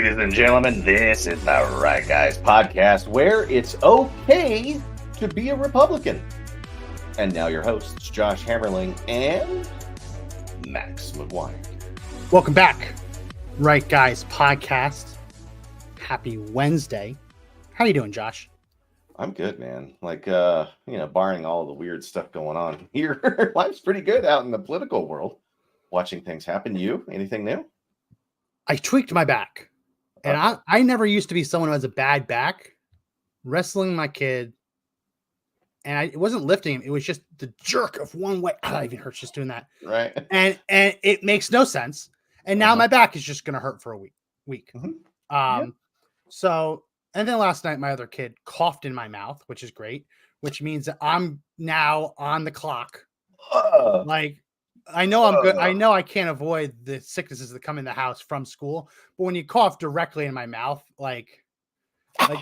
Ladies and gentlemen, this is the Right Guys podcast where it's okay to be a Republican. And now your hosts, Josh Hammerling and Max McGuire. Welcome back, Right Guys podcast. Happy Wednesday. How you doing, Josh? I'm good, man. Barring all the weird stuff going on here, life's pretty good out in the political world. Watching things happen. You? Anything new? I tweaked my back. And I never used to be someone who has a bad back. Wrestling my kid. And it wasn't lifting him. It was just the jerk of one way. Oh, it even hurts just doing that. Right. And it makes no sense. And now my back is just going to hurt for a week. Mm-hmm. So, and then last night, my other kid coughed in my mouth, which is great, which means that I'm now on the clock. I know I'm good. I know I can't avoid the sicknesses that come in the house from school, but when you cough directly in my mouth, like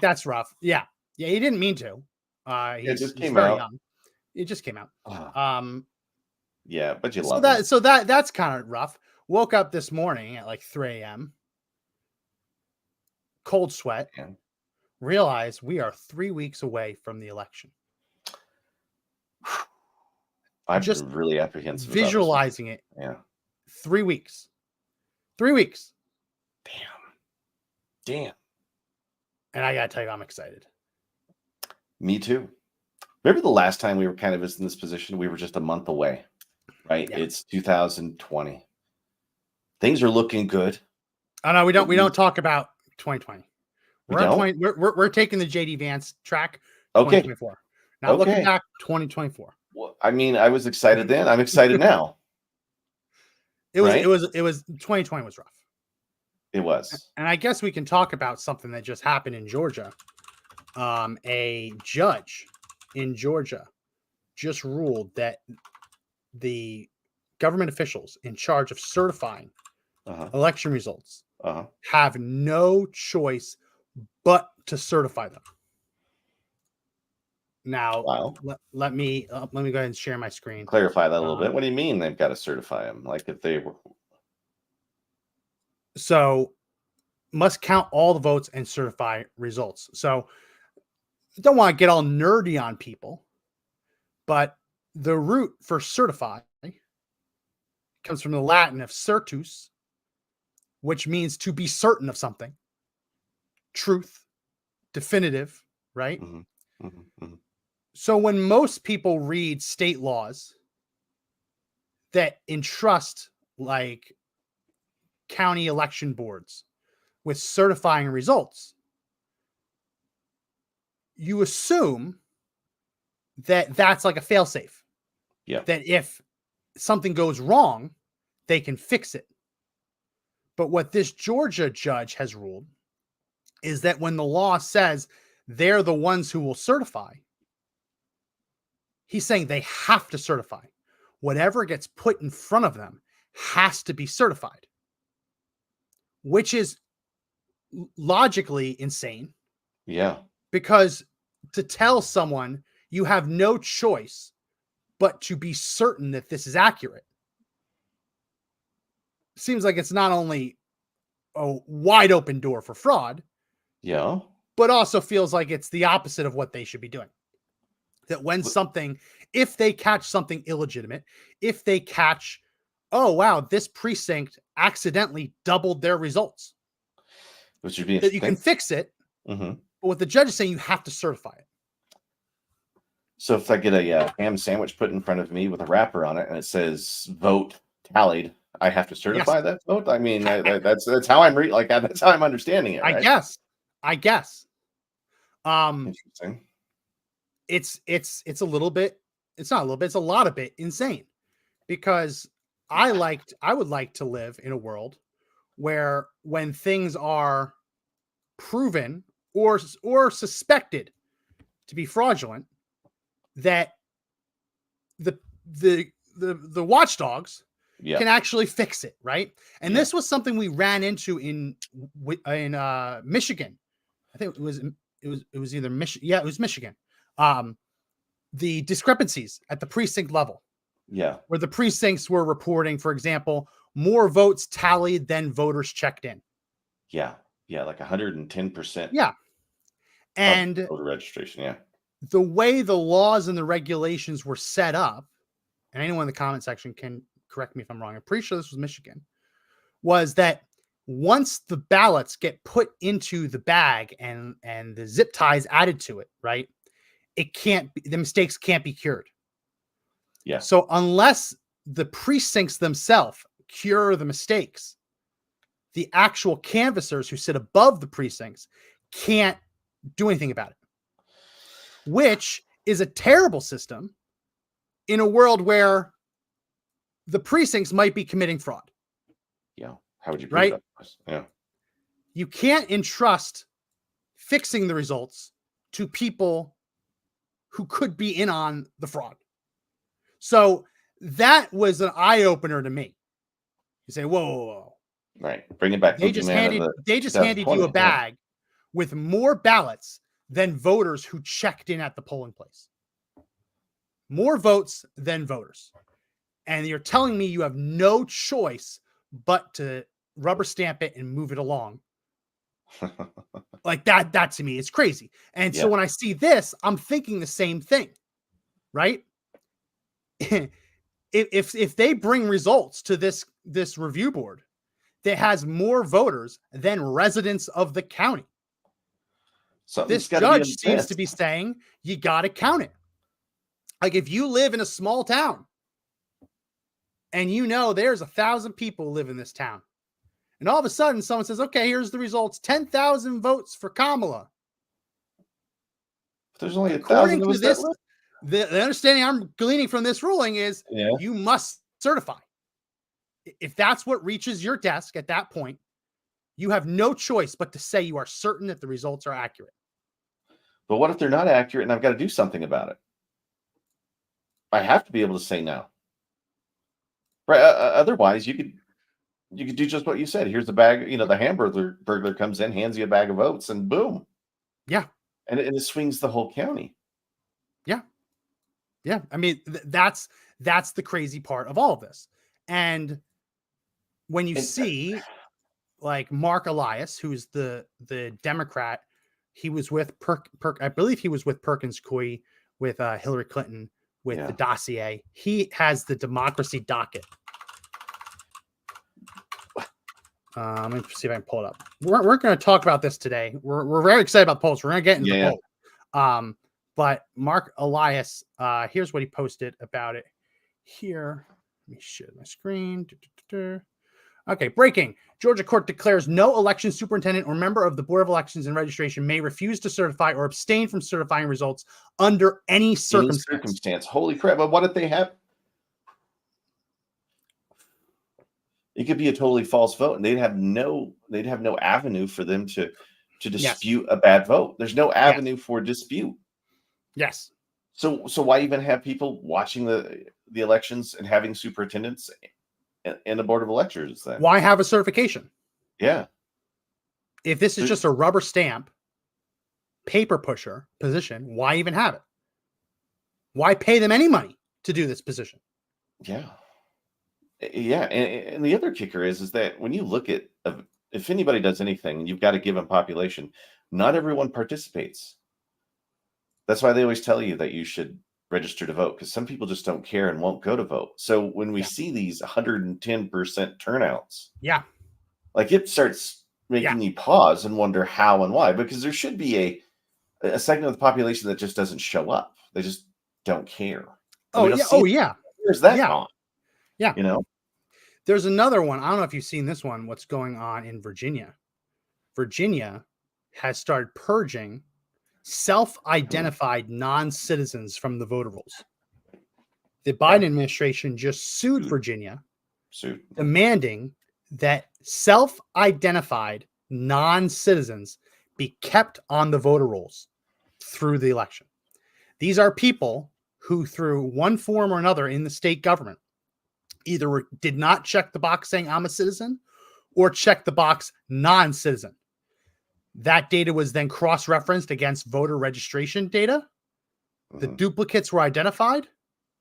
that's rough. Yeah. He didn't mean to. It just came out. Young. It just came out. Yeah, but you love it. So that's kind of rough. Woke up this morning at like 3 a.m. Cold sweat. Yeah. Realize we are 3 weeks away from the election. I'm just really apprehensive. Visualizing it. Yeah. 3 weeks. 3 weeks. Damn. And I gotta tell you, I'm excited. Me too. Remember the last time we were kind of in this position? We were just a month away, right? Yeah. It's 2020. Things are looking good. Oh no, we don't talk about 2020. We're taking the JD Vance track. 2024. Now looking back, 2024. Well, I mean, I was excited then. I'm excited now. It was 2020 was rough. It was. And I guess we can talk about something that just happened in Georgia. A judge in Georgia just ruled that the government officials in charge of certifying election results have no choice but to certify them. Now, let me go ahead and share my screen. Clarify that a little bit. What do you mean they've got to certify them? Like if they were... So, must count all the votes and certify results. So, don't want to get all nerdy on people, but the root for certify comes from the Latin of certus, which means to be certain of something. Truth, definitive, right? Mm-hmm. Mm-hmm. Mm-hmm. So when most people read state laws that entrust like county election boards with certifying results, you assume that that's like a fail-safe. Yeah. That if something goes wrong, they can fix it. But what this Georgia judge has ruled is that when the law says they're the ones who will certify, he's saying they have to certify. Whatever gets put in front of them has to be certified, which is logically insane. Yeah. Because to tell someone you have no choice but to be certain that this is accurate seems like it's not only a wide open door for fraud, but also feels like it's the opposite of what they should be doing. That when if they catch something illegitimate, if they catch, oh, wow, this precinct accidentally doubled their results, which would be that you can fix it. Mm-hmm. But what the judge is saying, you have to certify it. So if I get a ham sandwich put in front of me with a wrapper on it and it says vote tallied, I have to certify that vote. I mean, that's how I'm that's how I'm understanding it. Right? I guess. Interesting. It's a little bit. It's not a little bit. It's a lot of bit insane, because I would like to live in a world where when things are proven or suspected to be fraudulent, that the watchdogs can actually fix it, right? And this was something we ran into in Michigan. I think it was either Michigan. Yeah, it was Michigan. The discrepancies at the precinct level. Yeah. Where the precincts were reporting, for example, more votes tallied than voters checked in. Yeah. Yeah, like 110% Yeah. of And voter registration. Yeah. the way the laws and the regulations were set up, and anyone in the comment section can correct me if I'm wrong, I'm pretty sure this was Michigan, was that once the ballots get put into the bag and the zip ties added to it, right? The mistakes can't be cured. Yeah. So unless the precincts themselves cure the mistakes, the actual canvassers who sit above the precincts can't do anything about it, which is a terrible system in a world where the precincts might be committing fraud. Yeah. How would you prove Right? that? Yeah. You can't entrust fixing the results to people who could be in on the fraud. So that was an eye opener to me. You say, whoa, whoa, whoa. Right. Bringing back They Boogeyman of just handed you a 2020. Yeah. bag with more ballots than voters who checked in at the polling place. More votes than voters. And you're telling me you have no choice but to rubber stamp it and move it along. Like that to me is crazy. And so Yeah. when I see this, I'm thinking the same thing, right? if they bring results to this review board that has more voters than residents of the county, Something's this got to be judge seems amiss. to be saying you got to count it. Like if you live in a small town and you know there's 1,000 people live in this town, and all of a sudden someone says, okay, here's the results, 10,000 votes for Kamala. There's only According 1,000 of to us that this, live. the understanding I'm gleaning from this ruling is Yeah. you must certify. If that's what reaches your desk at that point, you have no choice but to say you are certain that the results are accurate. But what if they're not accurate and I've got to do something about it? I have to be able to say no. Right. Otherwise, you could do just what you said. Here's the bag. The hamburger burglar comes in, hands you a bag of votes, and boom. Yeah. And it swings the whole county. Yeah. Yeah. I mean, that's the crazy part of all of this. And when you see like Mark Elias, who's the Democrat, he was with I believe he was with Perkins Coie with Hillary Clinton with the dossier. He has the democracy docket. Let me see if I can pull it up. We're going to talk about this today. We're very excited about the polls. We're going to get into the poll. But Mark Elias, here's what he posted about it here. Let me share my screen. Okay, breaking. Georgia court declares no election superintendent or member of the Board of Elections and Registration may refuse to certify or abstain from certifying results under any circumstance. Holy crap. But what if they have? It could be a totally false vote, and they'd have no avenue for them to dispute a bad vote. There's no avenue for dispute. Yes. So why even have people watching the elections and having superintendents and the Board of Elections then? Why have a certification? Yeah. If this is just a rubber stamp, paper pusher position, why even have it? Why pay them any money to do this position? Yeah. Yeah. And the other kicker is that when you look at, if anybody does anything, you've got a given population, not everyone participates. That's why they always tell you that you should register to vote, because some people just don't care and won't go to vote. So when we see these 110% turnouts, like it starts making you pause and wonder how and why, because there should be a segment of the population that just doesn't show up. They just don't care. Where's that gone? Yeah. There's another one. I don't know if you've seen this one, what's going on in Virginia. Virginia has started purging self-identified non-citizens from the voter rolls. The Biden administration just sued Virginia, demanding that self-identified non-citizens be kept on the voter rolls through the election. These are people who, through one form or another in the state government, either did not check the box saying I'm a citizen or check the box non-citizen. That data was then cross-referenced against voter registration data. The duplicates were identified.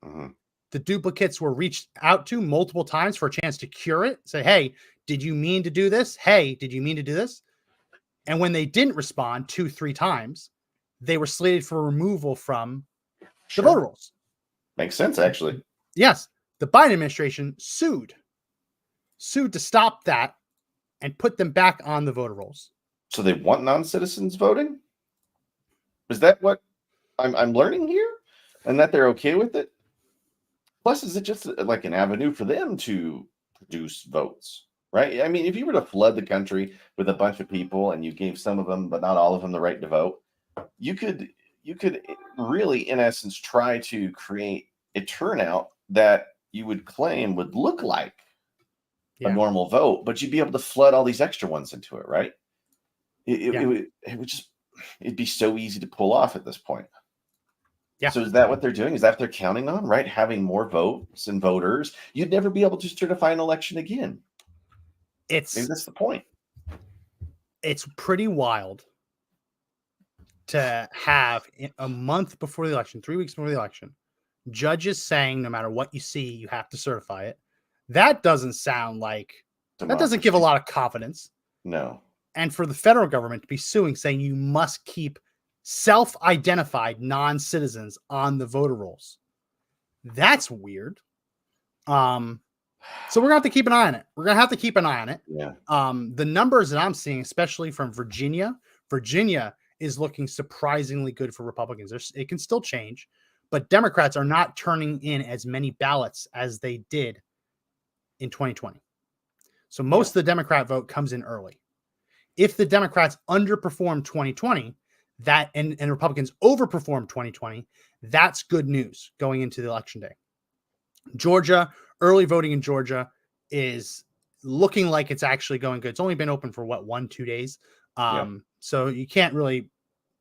The duplicates were reached out to multiple times for a chance to cure it. Say, hey, did you mean to do this? Hey, did you mean to do this? And when they didn't respond 2-3 times, they were slated for removal from the voter rolls. Makes sense, actually. Yes. The Biden administration sued to stop that and put them back on the voter rolls. So they want non-citizens voting? Is that what I'm learning here? And that they're okay with it? Plus, is it just like an avenue for them to produce votes, right? I mean, if you were to flood the country with a bunch of people and you gave some of them, but not all of them, the right to vote, you could really, in essence, try to create a turnout that you would claim would look like a normal vote, but you'd be able to flood all these extra ones into it, right? It'd be so easy to pull off at this point. Yeah. So is that what they're doing? Is that what they're counting on, right? Having more votes and voters. You'd never be able to certify an election again. Maybe that's the point. It's pretty wild to have a month before the election, 3 weeks before the election, judges saying no matter what you see, you have to certify it. That doesn't sound like that doesn't give a lot of confidence. No. And for the federal government to be suing, saying you must keep self-identified non-citizens on the voter rolls. That's weird. So we're gonna have to keep an eye on it. Yeah. The numbers that I'm seeing, especially from Virginia is looking surprisingly good for Republicans. It can still change, but Democrats are not turning in as many ballots as they did in 2020. So most of the Democrat vote comes in early. If the Democrats underperform 2020, that and Republicans overperform 2020, that's good news going into the election day. Georgia, early voting in Georgia is looking like it's actually going good. It's only been open for 1-2 days. So you can't really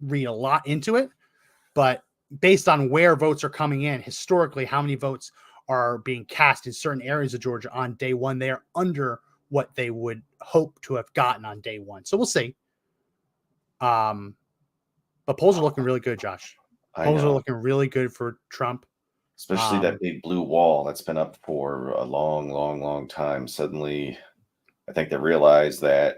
read a lot into it, but based on where votes are coming in, historically, how many votes are being cast in certain areas of Georgia on day one, they are under what they would hope to have gotten on day one. So we'll see. But polls are looking really good, Josh. Polls are looking really good for Trump. Especially that big blue wall that's been up for a long, long, long time. Suddenly, I think they realize that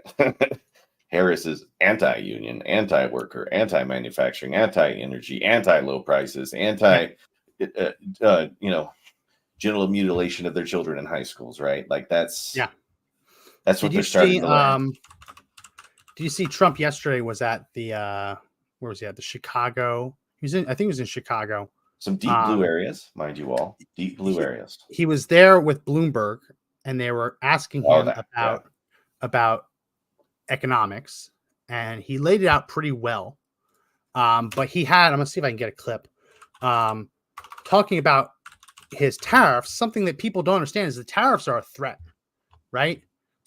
Harris is anti-union, anti-worker, anti-manufacturing, anti-energy, anti-low prices, genital mutilation of their children in high schools, right? Like that's what they're starting to learn. Did you see Trump yesterday was at the where was he at? The Chicago. I think he was in Chicago. Some deep blue areas, mind you all. Deep blue areas. He was there with Bloomberg and they were asking him about economics, and he laid it out pretty well. But he had, I'm gonna see if I can get a clip, talking about his tariffs. Something that people don't understand is the tariffs are a threat, right?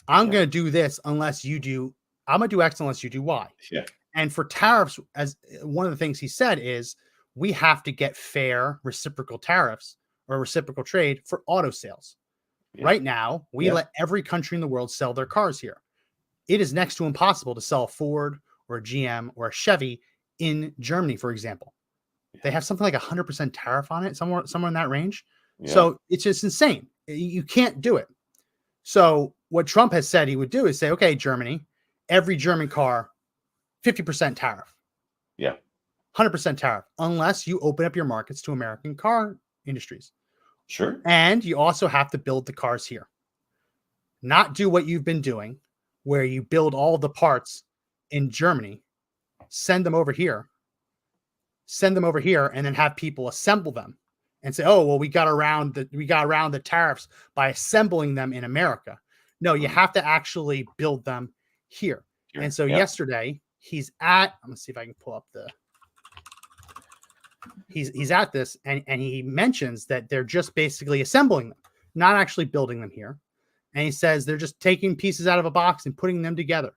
I'm gonna do this unless you do. I'm gonna do X unless you do Y. Yeah. And for tariffs, as one of the things he said is we have to get fair reciprocal tariffs or reciprocal trade for auto sales. Yeah. Right now, we let every country in the world sell their cars here. It is next to impossible to sell a Ford or a GM or a Chevy in Germany, for example. Yeah. They have something like 100% tariff on it, somewhere in that range. Yeah. So it's just insane. You can't do it. So what Trump has said he would do is say, okay, Germany, every German car, 50% tariff. Yeah. 100% tariff, unless you open up your markets to American car industries. Sure. And you also have to build the cars here. Not do what you've been doing, where you build all the parts in Germany, send them over here, and then have people assemble them and say, oh, well, we got around the tariffs by assembling them in America. No, you have to actually build them here. Sure. And so yesterday he's at, I'm gonna see if I can pull up he's at this and he mentions that they're just basically assembling them, not actually building them here. And he says they're just taking pieces out of a box and putting them together.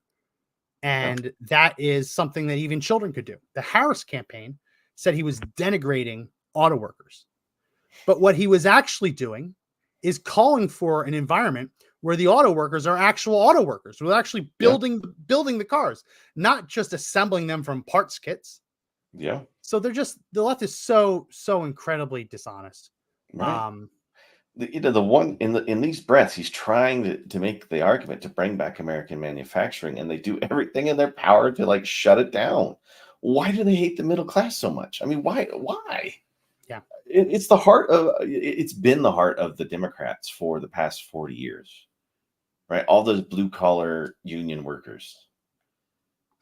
And that is something that even children could do. The Harris campaign said he was denigrating auto workers. But what he was actually doing is calling for an environment where the auto workers are actual auto workers. We're actually building the cars, not just assembling them from parts kits. Yeah. So the left is so incredibly dishonest. Right. the one in these breaths, he's trying to make the argument to bring back American manufacturing, and they do everything in their power to like shut it down. Why do they hate the middle class so much? I mean, why? Why? Yeah. It's the heart of it's been the heart of the Democrats for the past 40 years, right? All those blue collar union workers.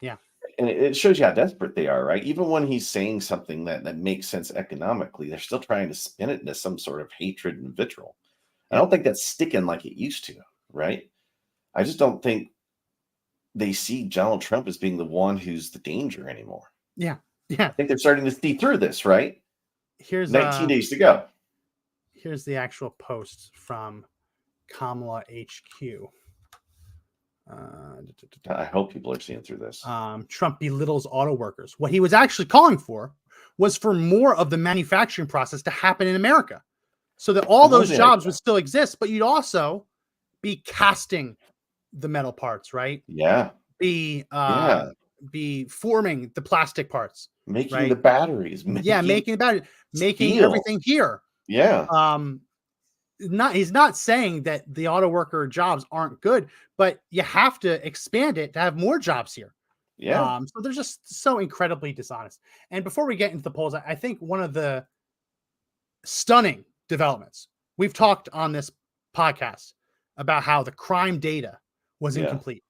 Yeah. And it shows you how desperate they are, right? Even when he's saying something that makes sense economically, they're still trying to spin it into some sort of hatred and vitriol. I Yeah. don't think that's sticking like it used to, right? I just don't think they see Donald Trump as being the one who's the danger anymore. Yeah. I Yeah. think they're starting to see through this, right? Here's 19 days to go. here's the actual post from Kamala HQ. I hope people are seeing through this. Trump belittles auto workers. What he was actually calling for was for more of the manufacturing process to happen in America, so that all those jobs would still exist, but you'd also be casting the metal parts, right? Yeah. Be forming the plastic parts, Making right? the batteries. Making steel. everything here. Yeah. He's not saying that the auto worker jobs aren't good, but you have to expand it to have more jobs here. Yeah. So they're just so incredibly dishonest. And before we get into the polls, I think one of the stunning developments, we've talked on this podcast about how the crime data was incomplete,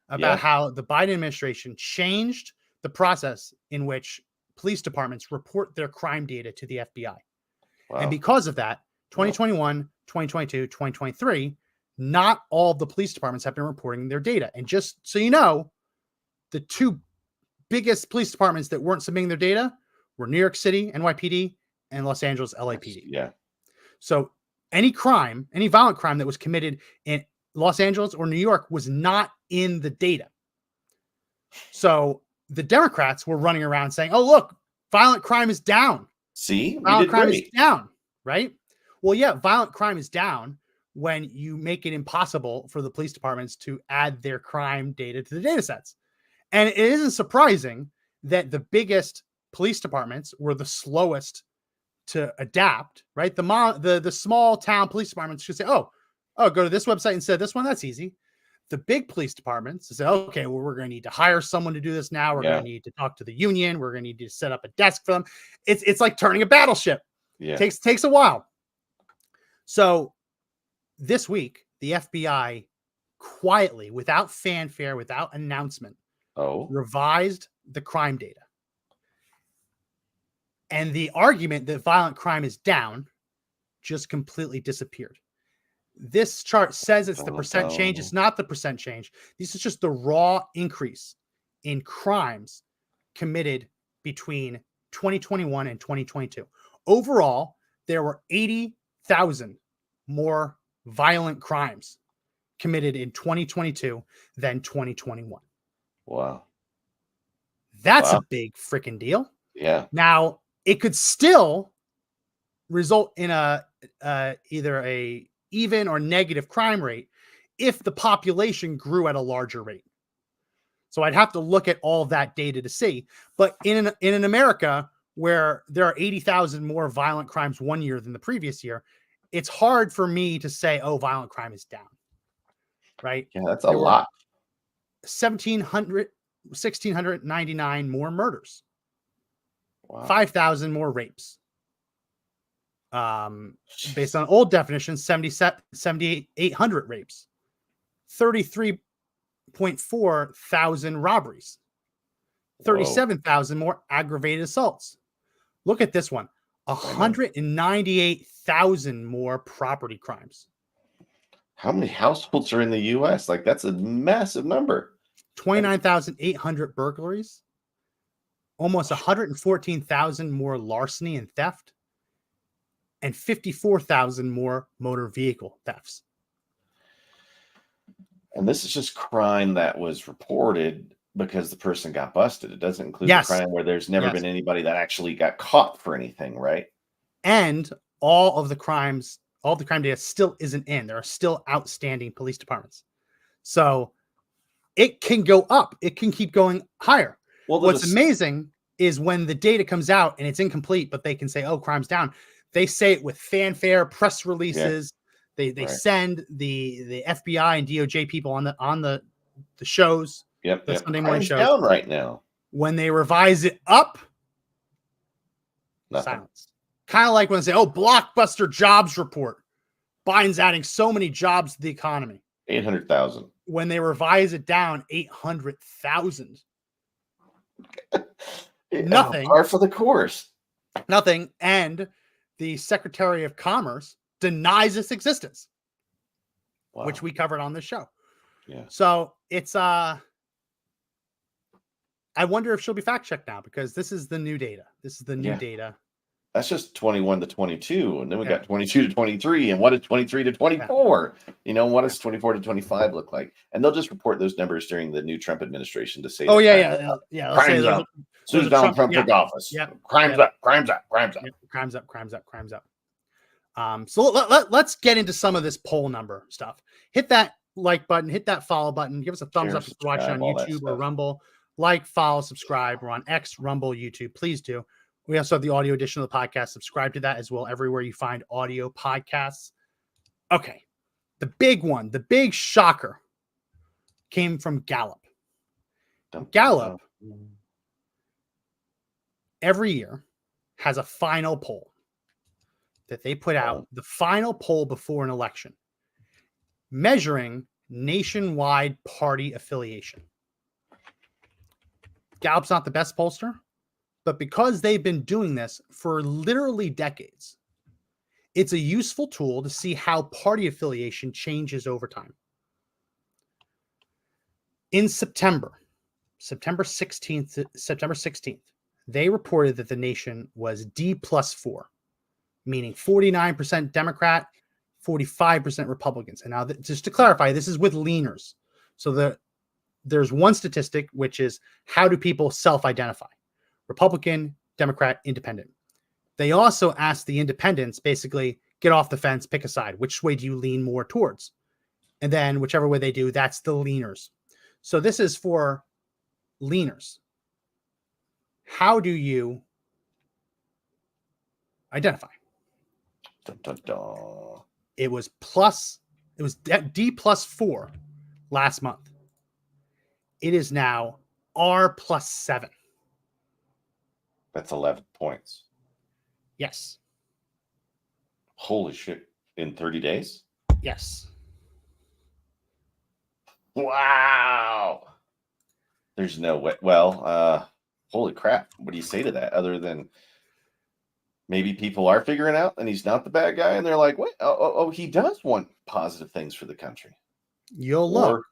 about how the Biden administration changed the process in which police departments report their crime data to the FBI. Wow. And because of that, 2021, 2022, 2023, not all of the police departments have been reporting their data. And just so you know, the two biggest police departments that weren't submitting their data were New York City, NYPD, and Los Angeles, LAPD. Yeah. So any crime, any violent crime that was committed in Los Angeles or New York was not in the data. So the Democrats were running around saying, oh, look, violent crime is down. See, violent crime is down, right? Well, yeah, violent crime is down when you make it impossible for the police departments to add their crime data to the data sets. And it isn't surprising that the biggest police departments were the slowest to adapt, right? The small town police departments should say, oh, go to this website instead of this one. That's easy. The big police departments say, okay, well, we're going to need to hire someone to do this now. We're going to need to talk to the union. We're going to need to set up a desk for them. It's like turning a battleship. Yeah. Takes a while. So this week, the FBI quietly, without fanfare, without announcement, revised the crime data. And the argument that violent crime is down just completely disappeared. This chart says it's the percent change. It's not the percent change. This is just the raw increase in crimes committed between 2021 and 2022. Overall, there were 80,000 more violent crimes committed in 2022 than 2021. Wow. That's a big freaking deal. Yeah. Now, it could still result in either a even or negative crime rate if the population grew at a larger rate. So I'd have to look at all that data to see. But in an America where there are 80,000 more violent crimes one year than the previous year, it's hard for me to say, oh, violent crime is down. Right? Yeah, that's a lot. 1,699 more murders. Wow. 5,000 more rapes. Based on old definitions, 7,800 rapes, 33.4 thousand robberies, 37,000 more aggravated assaults. Look at this one, 198,000 more property crimes. How many households are in the U.S.? Like, that's a massive number. 29,800 burglaries, almost 114,000 more larceny and theft, and 54,000 more motor vehicle thefts. And this is just crime that was reported because the person got busted. It doesn't include the crime where there's never been anybody that actually got caught for anything, right? And all the crime data still isn't in. There are still outstanding police departments. So it can go up. It can keep going higher. Well, what's amazing is when the data comes out and it's incomplete, but they can say, oh, crime's down. They say it with fanfare, press releases. They Right. send the FBI and DOJ people on the shows. Yep. The Yep. Sunday morning Crime's shows. down right now. When they revise it up, Nothing. silence. Kind of like when they say, "Oh, blockbuster jobs report. Biden's adding so many jobs to the economy." 800,000. When they revise it down, 800,000. Nothing. Par for the course. Nothing. And the Secretary of Commerce denies its existence, Wow. which we covered on the show. Yeah. So it's I wonder if she'll be fact checked now, because this is the new data. This is the new data. That's just 21 to 22. And then we got 22 to 23. And what is 23 to 24? What does 24 to 25 look like? And they'll just report those numbers during the new Trump administration to say, Oh, yeah. Crime's up. As soon as Donald Trump took office. Yeah. Crime's up. Crime's up. Crime's up. Yep. Crime's up. So let's get into some of this poll number stuff. Hit that like button, hit that follow button, give us a thumbs up if you're watching on YouTube or Rumble. Like, follow, subscribe. We're on X, Rumble, YouTube. Please do. We also have the audio edition of the podcast. Subscribe to that as well, everywhere you find audio podcasts. Okay. The big one, the big shocker came from Gallup. Gallup every year has a final poll that they put out, the final poll before an election, measuring nationwide party affiliation. Gallup's not the best pollster, but because they've been doing this for literally decades, it's a useful tool to see how party affiliation changes over time. In September 16th, they reported that the nation was D+4, meaning 49% Democrat, 45% Republicans. And now, just to clarify, this is with leaners. So there's one statistic, which is how do people self-identify? Republican, Democrat, Independent. They also asked the independents, basically, get off the fence, pick a side. Which way do you lean more towards? And then whichever way they do, that's the leaners. So this is for leaners. How do you identify? Dun, dun, dun. It was D+4 last month. It is now R+7. That's 11 points. Yes. Holy shit. In 30 days? Yes. Wow. There's no way. Well, holy crap. What do you say to that other than maybe people are figuring out and he's not the bad guy and they're like, wait, he does want positive things for the country. You'll look.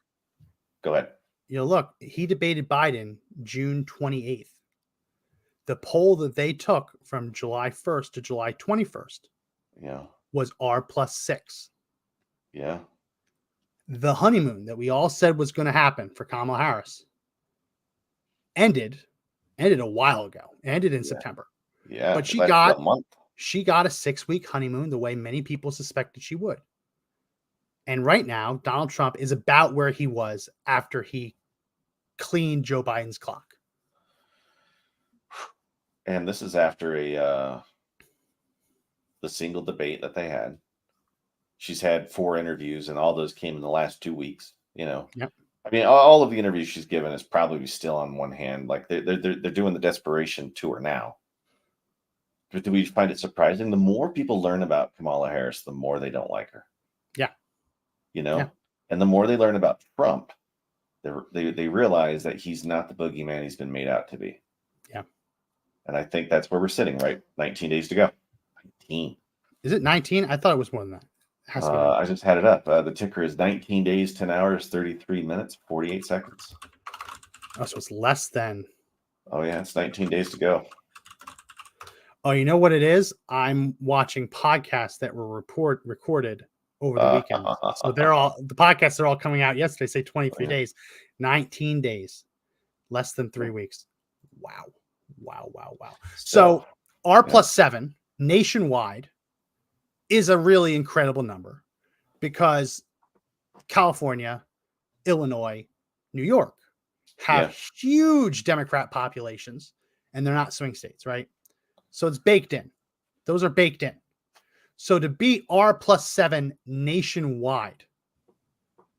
Go ahead. You'll look. He debated Biden June 28th. The poll that they took from July 1st to July 21st was R+6. Yeah. The honeymoon that we all said was going to happen for Kamala Harris ended a while ago. Ended in September. Yeah. But she got a 6-week honeymoon the way many people suspected she would. And right now, Donald Trump is about where he was after he cleaned Joe Biden's clock. And this is after the single debate that they had. She's had 4 interviews, and all those came in the last 2 weeks. Yep. I mean, all of the interviews she's given is probably still on one hand. Like they're doing the desperation tour now. But do we find it surprising? The more people learn about Kamala Harris, the more they don't like her. Yeah. And the more they learn about Trump, they realize that he's not the boogeyman he's been made out to be. Yeah. And I think that's where we're sitting, right? 19 days to go. 19. Is it 19? I thought it was more than that. I just had it up. The ticker is 19 days, 10 hours, 33 minutes, 48 seconds. Oh, so it's less than. Oh, yeah. It's 19 days to go. Oh, you know what it is? I'm watching podcasts that were recorded over the weekend. So the podcasts are all coming out yesterday, say 23 days, 19 days, less than 3 weeks. Wow. So R+7 nationwide is a really incredible number because California, Illinois, New York have huge Democrat populations and they're not swing states, right? So it's baked in. Those are baked in. So to beat R+7 nationwide,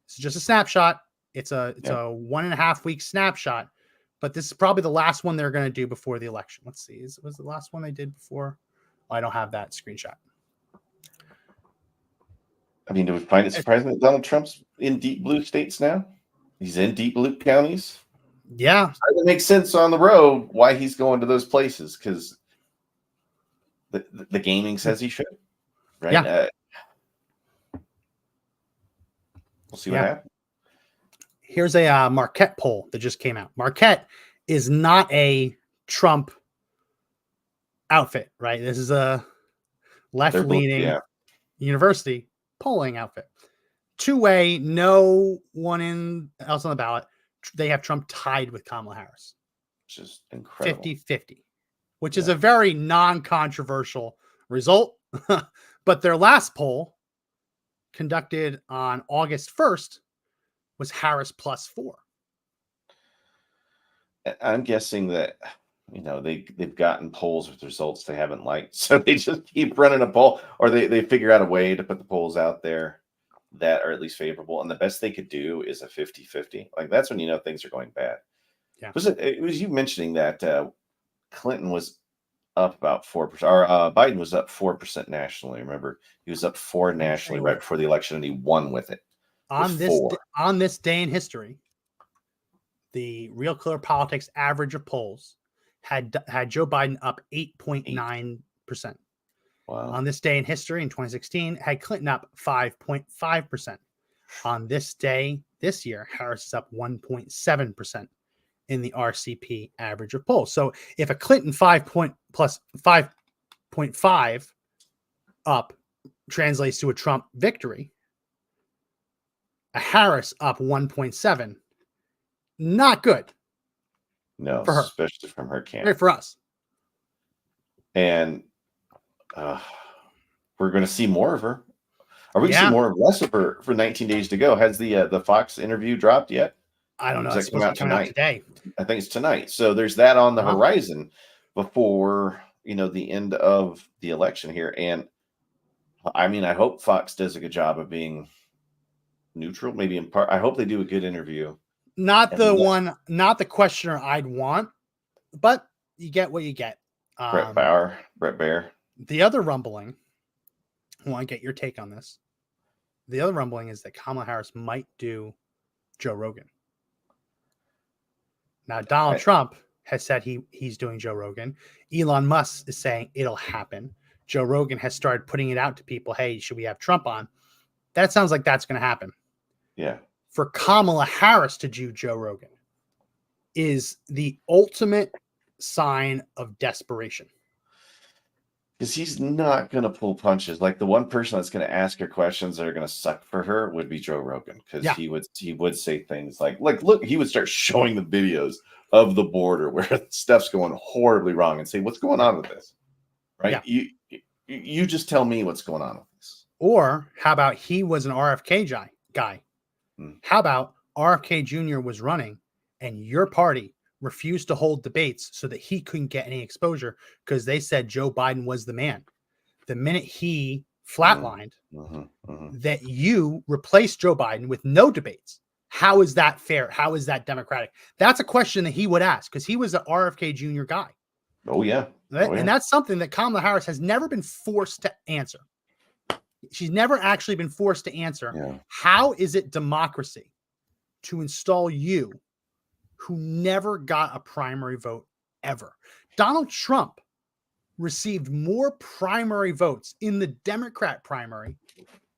it's just a snapshot. It's a 1.5 week snapshot, but this is probably the last one they're going to do before the election. Let's see. Was the last one they did before? Oh, I don't have that screenshot. I mean, do we find it surprising that Donald Trump's in deep blue states now? He's in deep blue counties. Yeah. It makes sense on the road why he's going to those places, because the gaming says he should, right? Yeah. We'll see what happens. Here's a Marquette poll that just came out. Marquette is not a Trump outfit, right? This is a left-leaning university polling outfit. Two-way, no one else on the ballot. They have Trump tied with Kamala Harris. Which is incredible. 50-50, which is a very non-controversial result. But their last poll, conducted on August 1st, was Harris +4. I'm guessing that, they've gotten polls with results they haven't liked, so they just keep running a poll, or they figure out a way to put the polls out there that are at least favorable, and the best they could do is a 50-50. Like, that's when things are going bad. Yeah. It was you mentioning that Clinton was up about 4%, or Biden was up 4% nationally. Remember, he was up 4 nationally right before the election, and he won with it. On this day in history, the Real Clear Politics average of polls had Joe Biden up 8.9%. Wow. On this day in history in 2016, had Clinton up 5.5%. On this day this year, Harris is up 1.7% in the RCP average of polls. So if a Clinton 5.5 up translates to a Trump victory, a Harris up 1.7, not good. No, for her, especially from her camp. Great for us. And we're going to see more of her. Are we going to see more or less of her for 19 days to go? Has the Fox interview dropped yet? I don't know. It's supposed to come out today. I think it's tonight. So there's that on the horizon before the end of the election here. And I mean, I hope Fox does a good job of being neutral, maybe in part. I hope they do a good interview. Not the questioner I'd want, but you get what you get. Brett Baer. The other rumbling, I want to get your take on this. The other rumbling is that Kamala Harris might do Joe Rogan. Now, Donald Trump has said he's doing Joe Rogan. Elon Musk is saying it'll happen. Joe Rogan has started putting it out to people. Hey, should we have Trump on? That sounds like that's going to happen. Yeah. For Kamala Harris to do Joe Rogan is the ultimate sign of desperation. Because he's not going to pull punches. Like, the one person that's going to ask her questions that are going to suck for her would be Joe Rogan. Because he would say things like, look, he would start showing the videos of the border where stuff's going horribly wrong and say, what's going on with this? Right? Yeah. You just tell me what's going on with this. Or how about he was an RFK guy? How about RFK Jr. was running and your party refused to hold debates so that he couldn't get any exposure because they said Joe Biden was the man. The minute he flatlined, that you replaced Joe Biden with no debates. How is that fair? How is that democratic? That's a question that he would ask because he was an RFK Jr. guy. Oh, yeah. And that's something that Kamala Harris has never been forced to answer. She's never actually been forced to answer. Yeah. How is it democracy to install you who never got a primary vote ever? Donald Trump received more primary votes in the Democrat primary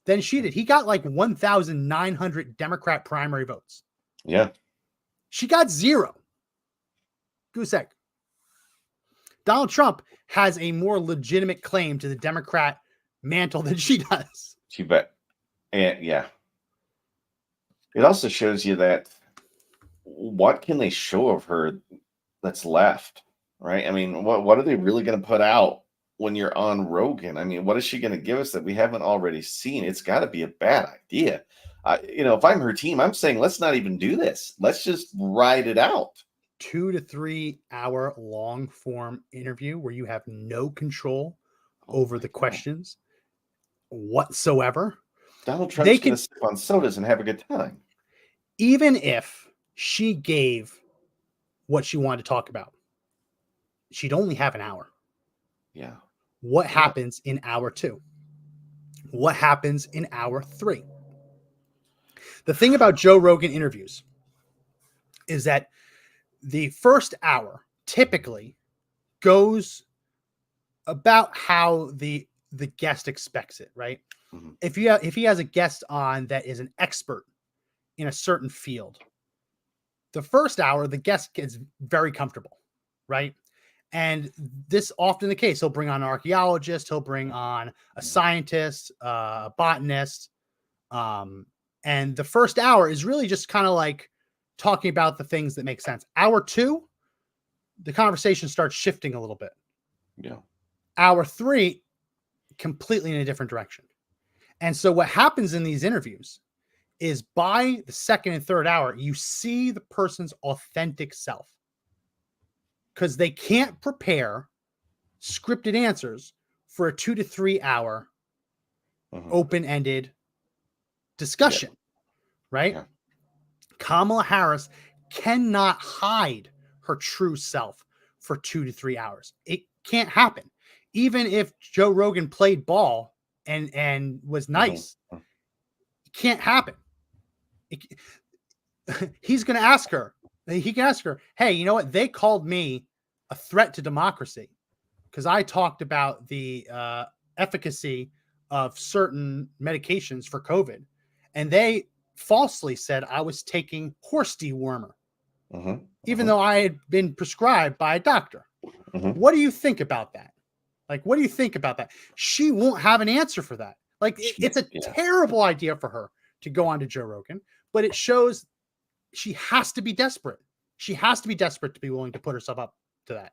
than she did. He got like 1,900 Democrat primary votes. Yeah. She got 0. Goose egg. Donald Trump has a more legitimate claim to the Democrat mantle than she does. You bet. And yeah. It also shows you that what can they show of her that's left, right? I mean, what are they really going to put out when you're on Rogan? I mean, what is she going to give us that we haven't already seen? It's got to be a bad idea. If I'm her team, I'm saying, let's not even do this. Let's just ride it out. 2 to 3 hour long form interview where you have no control over the questions. whatsoever. Donald They Trump's could, going to sip on sodas and have a good time. even if she gave what she wanted to talk about, she'd only have an hour. Yeah. What happens in hour 2? What happens in hour 3? The thing about Joe Rogan interviews is that the first hour typically goes about how the guest expects it, right? Mhm. If he has a guest on that is an expert in a certain field, the first hour the guest gets very comfortable, right? And this often the case. He'll bring on an archaeologist, he'll bring on a scientist, a botanist, and the first hour is really just kind of like talking about the things that make sense. Hour 2, the conversation starts shifting a little bit. Yeah. Hour 3, completely in a different direction. And so what happens in these interviews is by the second and third hour, you see the person's authentic self because they can't prepare scripted answers for a 2 to 3 hour open-ended discussion, right? Yeah. Kamala Harris cannot hide her true self for 2 to 3 hours. It can't happen. Even if Joe Rogan played ball and was nice, it can't happen. He's going to ask her. He can ask her, hey, you know what? They called me a threat to democracy because I talked about the efficacy of certain medications for COVID. And they falsely said I was taking horse dewormer, even though I had been prescribed by a doctor. What do you think about that? Like, what do you think about that? She won't have an answer for that. Like, it's a terrible idea for her to go on to Joe Rogan, but it shows she has to be desperate. She has to be desperate to be willing to put herself up to that.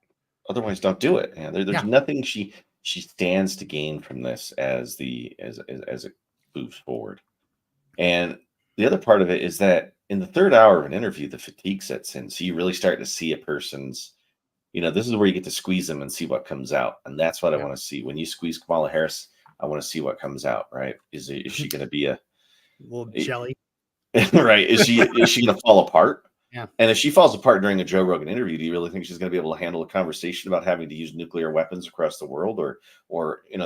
Otherwise, don't do it. Yeah, there's nothing she stands to gain from this as it moves forward. And the other part of it is that in the third hour of an interview, the fatigue sets in. So you really start to see a person's, this is where you get to squeeze them and see what comes out. And that's what I want to see. When you squeeze Kamala Harris, I want to see what comes out, right? Is she going to be a little jelly? Right. Is she going to fall apart? Yeah. And if she falls apart during a Joe Rogan interview, do you really think she's going to be able to handle a conversation about having to use nuclear weapons across the world or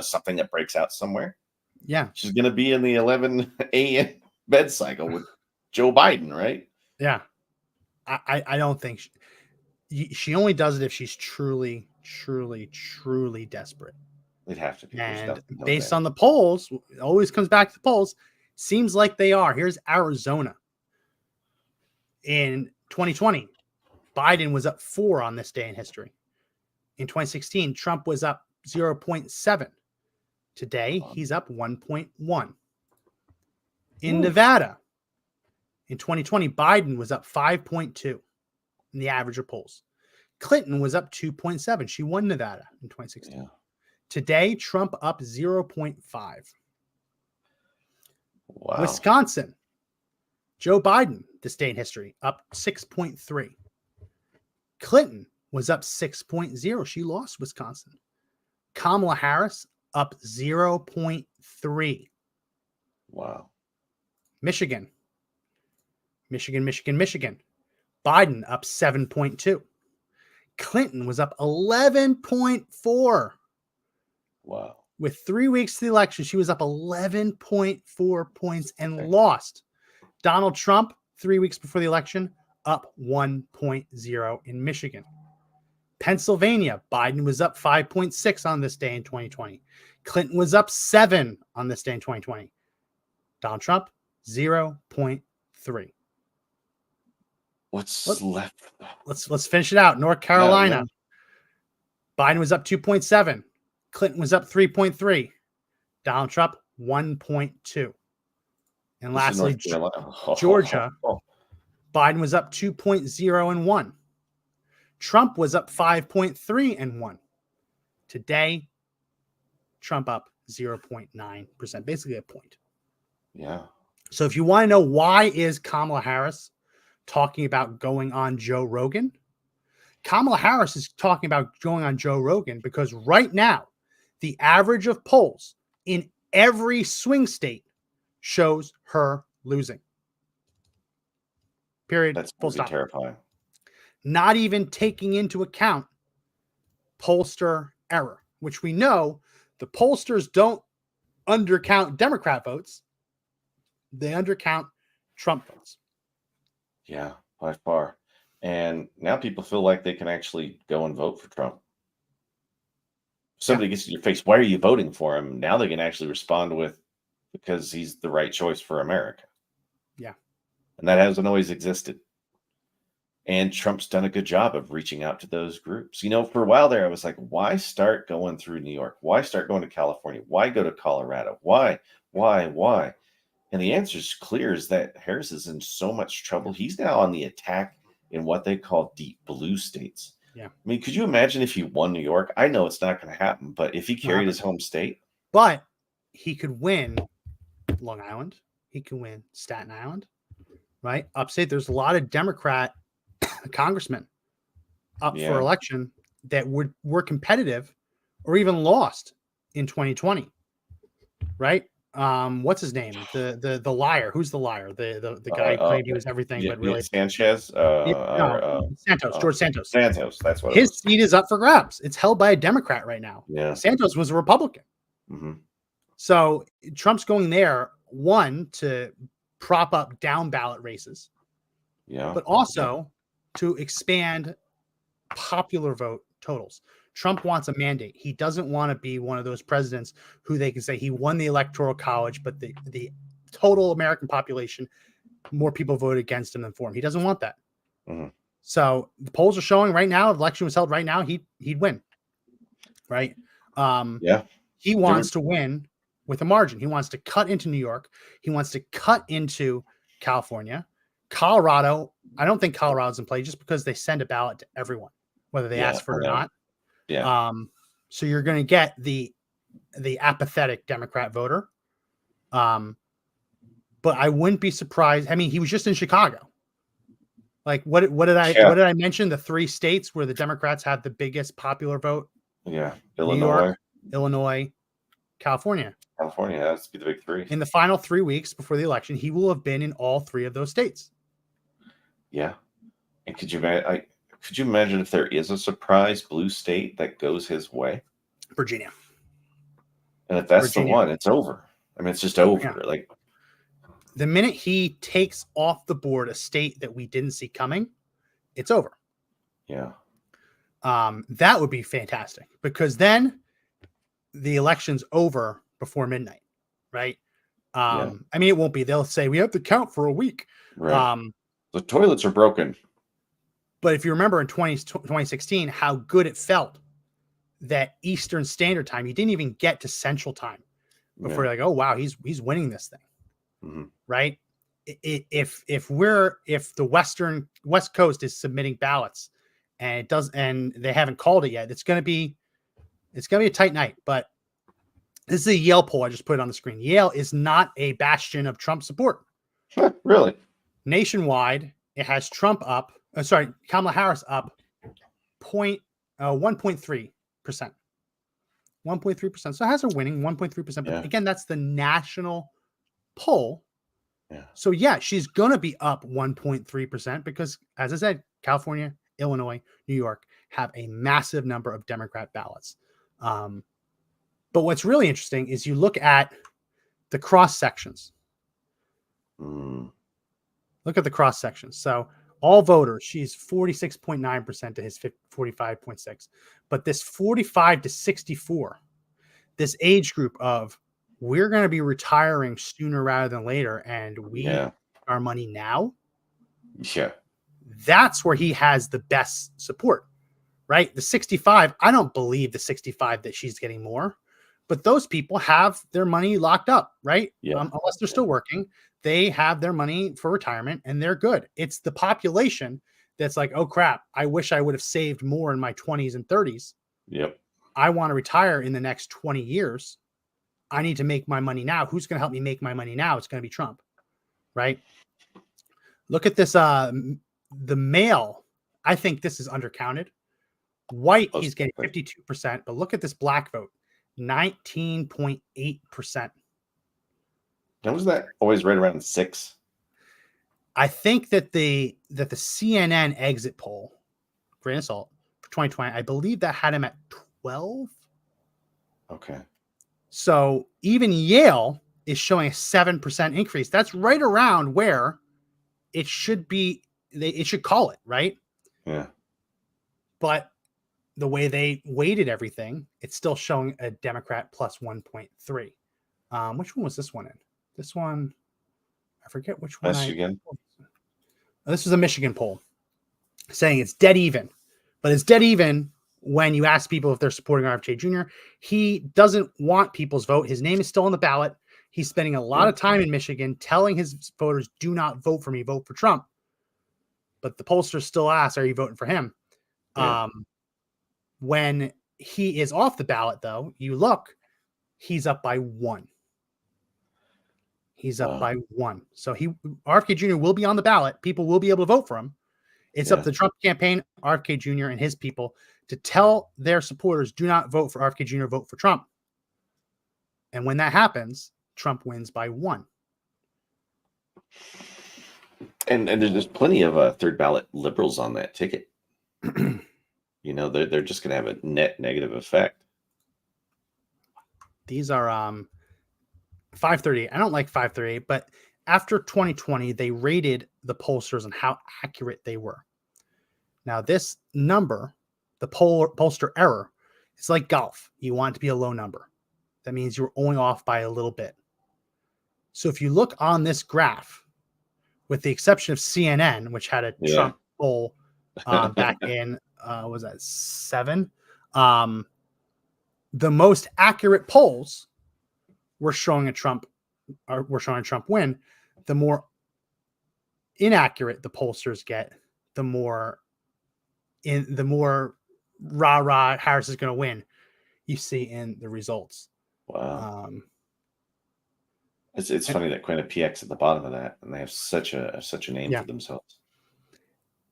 something that breaks out somewhere? Yeah. She's going to be in the 11 a.m. bed cycle with Joe Biden, right? Yeah. I don't think she only does it if she's truly, truly, truly desperate. It'd have to be. And based on the polls, it always comes back to the polls. Seems like they are. Here's Arizona. In 2020, Biden was up 4 on this day in history. In 2016, Trump was up 0.7. Today, he's up 1.1. In Nevada, in 2020, Biden was up 5.2 in the average of polls. Clinton was up 2.7. She won Nevada in 2016. Yeah. Today, Trump up 0.5. Wow. Wisconsin, Joe Biden, this day in history, up 6.3. Clinton was up 6.0. She lost Wisconsin. Kamala Harris up 0.3. Wow. Michigan. Biden up 7.2. Clinton was up 11.4. Wow. With 3 weeks to the election, she was up 11.4 points and lost. Donald Trump, 3 weeks before the election, up 1.0 in Michigan. Pennsylvania, Biden was up 5.6 on this day in 2020. Clinton was up 7 on this day in 2020. Donald Trump, 0.3. What's left? Let's finish it out. North Carolina. Biden was up 2.7. Clinton was up 3.3. Donald Trump, 1.2. And lastly, Georgia. Biden was up 2.0 and 1. Trump was up 5.3 and 1. Today, Trump up 0.9%, basically a point. Yeah. So if you want to know why is Kamala Harris talking about going on Joe Rogan, Kamala Harris is talking about going on Joe Rogan because right now, the average of polls in every swing state shows her losing. Period. That's Full pretty stop. terrifying. Not even taking into account pollster error, which we know the pollsters don't undercount Democrat votes. They undercount Trump votes. Yeah, by far. And now people feel like they can actually go and vote for Trump. Somebody gets in your face, why are you voting for him? Now they can actually respond with, because he's the right choice for America. Yeah. And that hasn't always existed. And Trump's done a good job of reaching out to those groups. For a while there, I was like, why start going through New York? Why start going to California? Why go to Colorado? Why? And the answer is clear, is that Harris is in so much trouble. He's now on the attack in what they call deep blue states. Yeah. I mean, could you imagine if he won New York? I know it's not going to happen, but if he carried his home state. But he could win Long Island. He can win Staten Island, right? Upstate, there's a lot of Democrat congressmen up for election that were competitive or even lost in 2020, right? What's his name? The liar. Who's the liar? The guy who claimed he was everything, but really Sanchez. Santos, George Santos. Santos. That's what his seat is up for grabs. It's held by a Democrat right now. Yeah. Santos was a Republican. Mm-hmm. So Trump's going there, one, to prop up down ballot races, but also to expand popular vote totals. Trump wants a mandate. He doesn't want to be one of those presidents who they can say he won the Electoral College, but the total American population, more people voted against him than for him. He doesn't want that. Mm-hmm. So the polls are showing right now, if the election was held right now, he'd win. Right? He wants to win with a margin. He wants to cut into New York. He wants to cut into California. Colorado, I don't think Colorado's in play just because they send a ballot to everyone, whether they ask for it or not. Yeah. So you're going to get the apathetic Democrat voter. But I wouldn't be surprised. I mean, he was just in Chicago. Like, what did I mention? The 3 states where the Democrats have the biggest popular vote. Yeah. New York, Illinois, California. California has to be the big 3. In the final 3 weeks before the election, he will have been in all 3 of those states. Yeah. And could you imagine if there is a surprise blue state that goes his way? Virginia. And if that's the one, it's over. I mean, it's just over. Yeah. Like, the minute he takes off the board a state that we didn't see coming, it's over. Yeah. That would be fantastic, because then the election's over before midnight, right? I mean, it won't be. They'll say we have to count for a week. Right. The toilets are broken. But if you remember in 2016, how good it felt that Eastern Standard Time, you didn't even get to Central Time before you're like, oh wow, he's winning this thing, mm-hmm. right? If the West Coast is submitting ballots and they haven't called it yet, it's gonna be a tight night. But this is a Yale poll I just put on the screen. Yale is not a bastion of Trump support. Really? Nationwide, it has Trump up. Kamala Harris up 1.3%. 1.3%. So it has her winning 1.3%. But again, that's the national poll. Yeah. So yeah, she's gonna be up 1.3% because, as I said, California, Illinois, New York have a massive number of Democrat ballots. But what's really interesting is you look at the cross sections. Look at the cross sections. So all voters, she's 46.9% to his 45.6. But this 45 to 64, this age group of we're going to be retiring sooner rather than later, and we our money now. Yeah. That's where he has the best support, right? The 65, I don't believe the 65 that she's getting more, but those people have their money locked up, right? Yeah. Unless they're still working, they have their money for retirement and they're good. It's the population that's like, oh crap, I wish I would have saved more in my 20s and 30s. Yep. I want to retire in the next 20 years. I need to make my money now. Who's going to help me make my money now? It's going to be Trump, right? Look at this. The male, I think this is undercounted. White, he's getting 52%, but look at this black vote, 19.8%. And was that always right around 6? I think that the CNN exit poll, grain of salt, for 2020, I believe that had him at 12. Okay. So even Yale is showing a 7% increase. That's right around where it should be. It should call it, right? Yeah. But the way they weighted everything, it's still showing a Democrat plus 1.3. Which one was this one in? This one, I forget which one. Michigan. This was a Michigan poll saying it's dead even, but it's dead even when you ask people if they're supporting RFK Jr. He doesn't want people's vote. His name is still on the ballot. He's spending a lot of time in Michigan telling his voters, do not vote for me, vote for Trump. But the pollsters still ask, are you voting for him? Yeah. When he is off the ballot, though, you look, he's up by 1. He's up by 1. So RFK Jr. will be on the ballot. People will be able to vote for him. It's up to the Trump campaign, RFK Jr. and his people to tell their supporters, do not vote for RFK Jr., vote for Trump. And when that happens, Trump wins by 1. And there's plenty of third ballot liberals on that ticket. You know, they're just going to have a net negative effect. These are 538. I don't like 538, but after 2020, they rated the pollsters on how accurate they were. Now, this number, the pollster error, it's like golf. You want it to be a low number. That means you're only off by a little bit. So if you look on this graph, with the exception of CNN, which had a Trump poll back in, was that 7? The most accurate polls were showing a Trump win. The more inaccurate the pollsters get, the more rah Harris is going to win. You see in the results. Wow. It's funny that Quinnipiac's at the bottom of that, and they have such a name for themselves.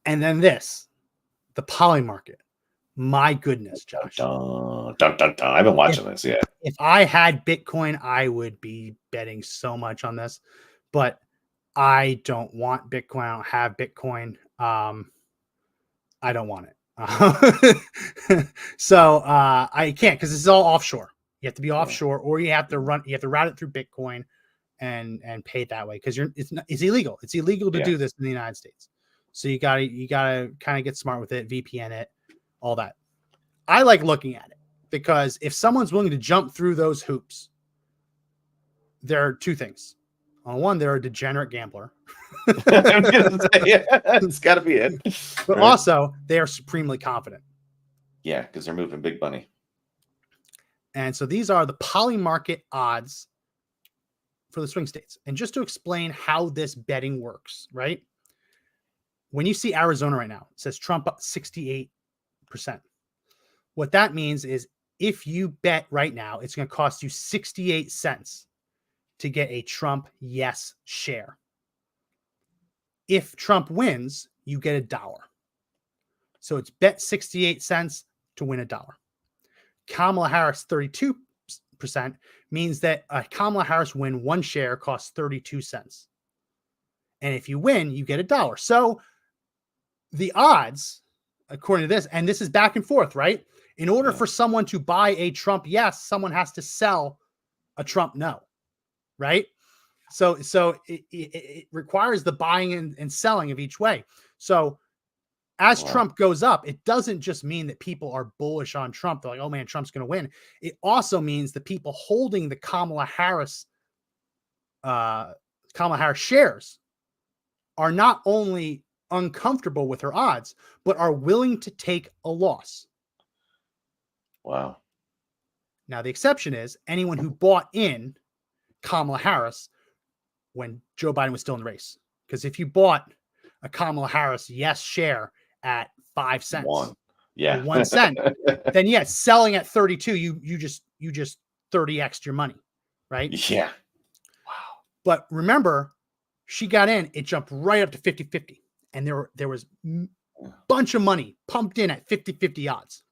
And then the Poly market. My goodness, Josh. Dun, dun, dun, dun. I've been watching this. Yeah. If I had Bitcoin, I would be betting so much on this, but I don't want Bitcoin. I don't have Bitcoin. I don't want it. So I can't, because this is all offshore. You have to be offshore, or you have to route it through Bitcoin and pay it that way, because it's illegal. It's illegal to do this in the United States. So you gotta kind of get smart with it, VPN it, all that. I like looking at it because if someone's willing to jump through those hoops, there are 2 things. On one, they're a degenerate gambler. I'm gonna say, it's got to be it. But also, they are supremely confident. Yeah, because they're moving big money. And so these are the Poly market odds for the swing states. And just to explain how this betting works, right? When you see Arizona right now, it says Trump up 68%. What that means is if you bet right now, it's going to cost you 68 cents to get a Trump yes share. If Trump wins, you get $1. So it's bet 68 cents to win $1. Kamala Harris, 32% means that a Kamala Harris win 1 share costs 32 cents. And if you win, you get $1. So the odds, according to this, and this is back and forth, right? In order for someone to buy a Trump yes, someone has to sell a Trump no, right? So it requires the buying and selling of each way. So as Trump goes up, it doesn't just mean that people are bullish on Trump. They're like, oh man, Trump's going to win. It also means the people holding the Kamala Harris shares are not only uncomfortable with her odds, but are willing to take a loss. Wow. Now, the exception is anyone who bought in Kamala Harris when Joe Biden was still in the race. Because if you bought a Kamala Harris yes share at 5 cents, 1 cent, then selling at 32, you just 30x'd your money, right? Yeah. Wow. But remember, she got in, it jumped right up to 50-50. And there was a bunch of money pumped in at 50-50 odds.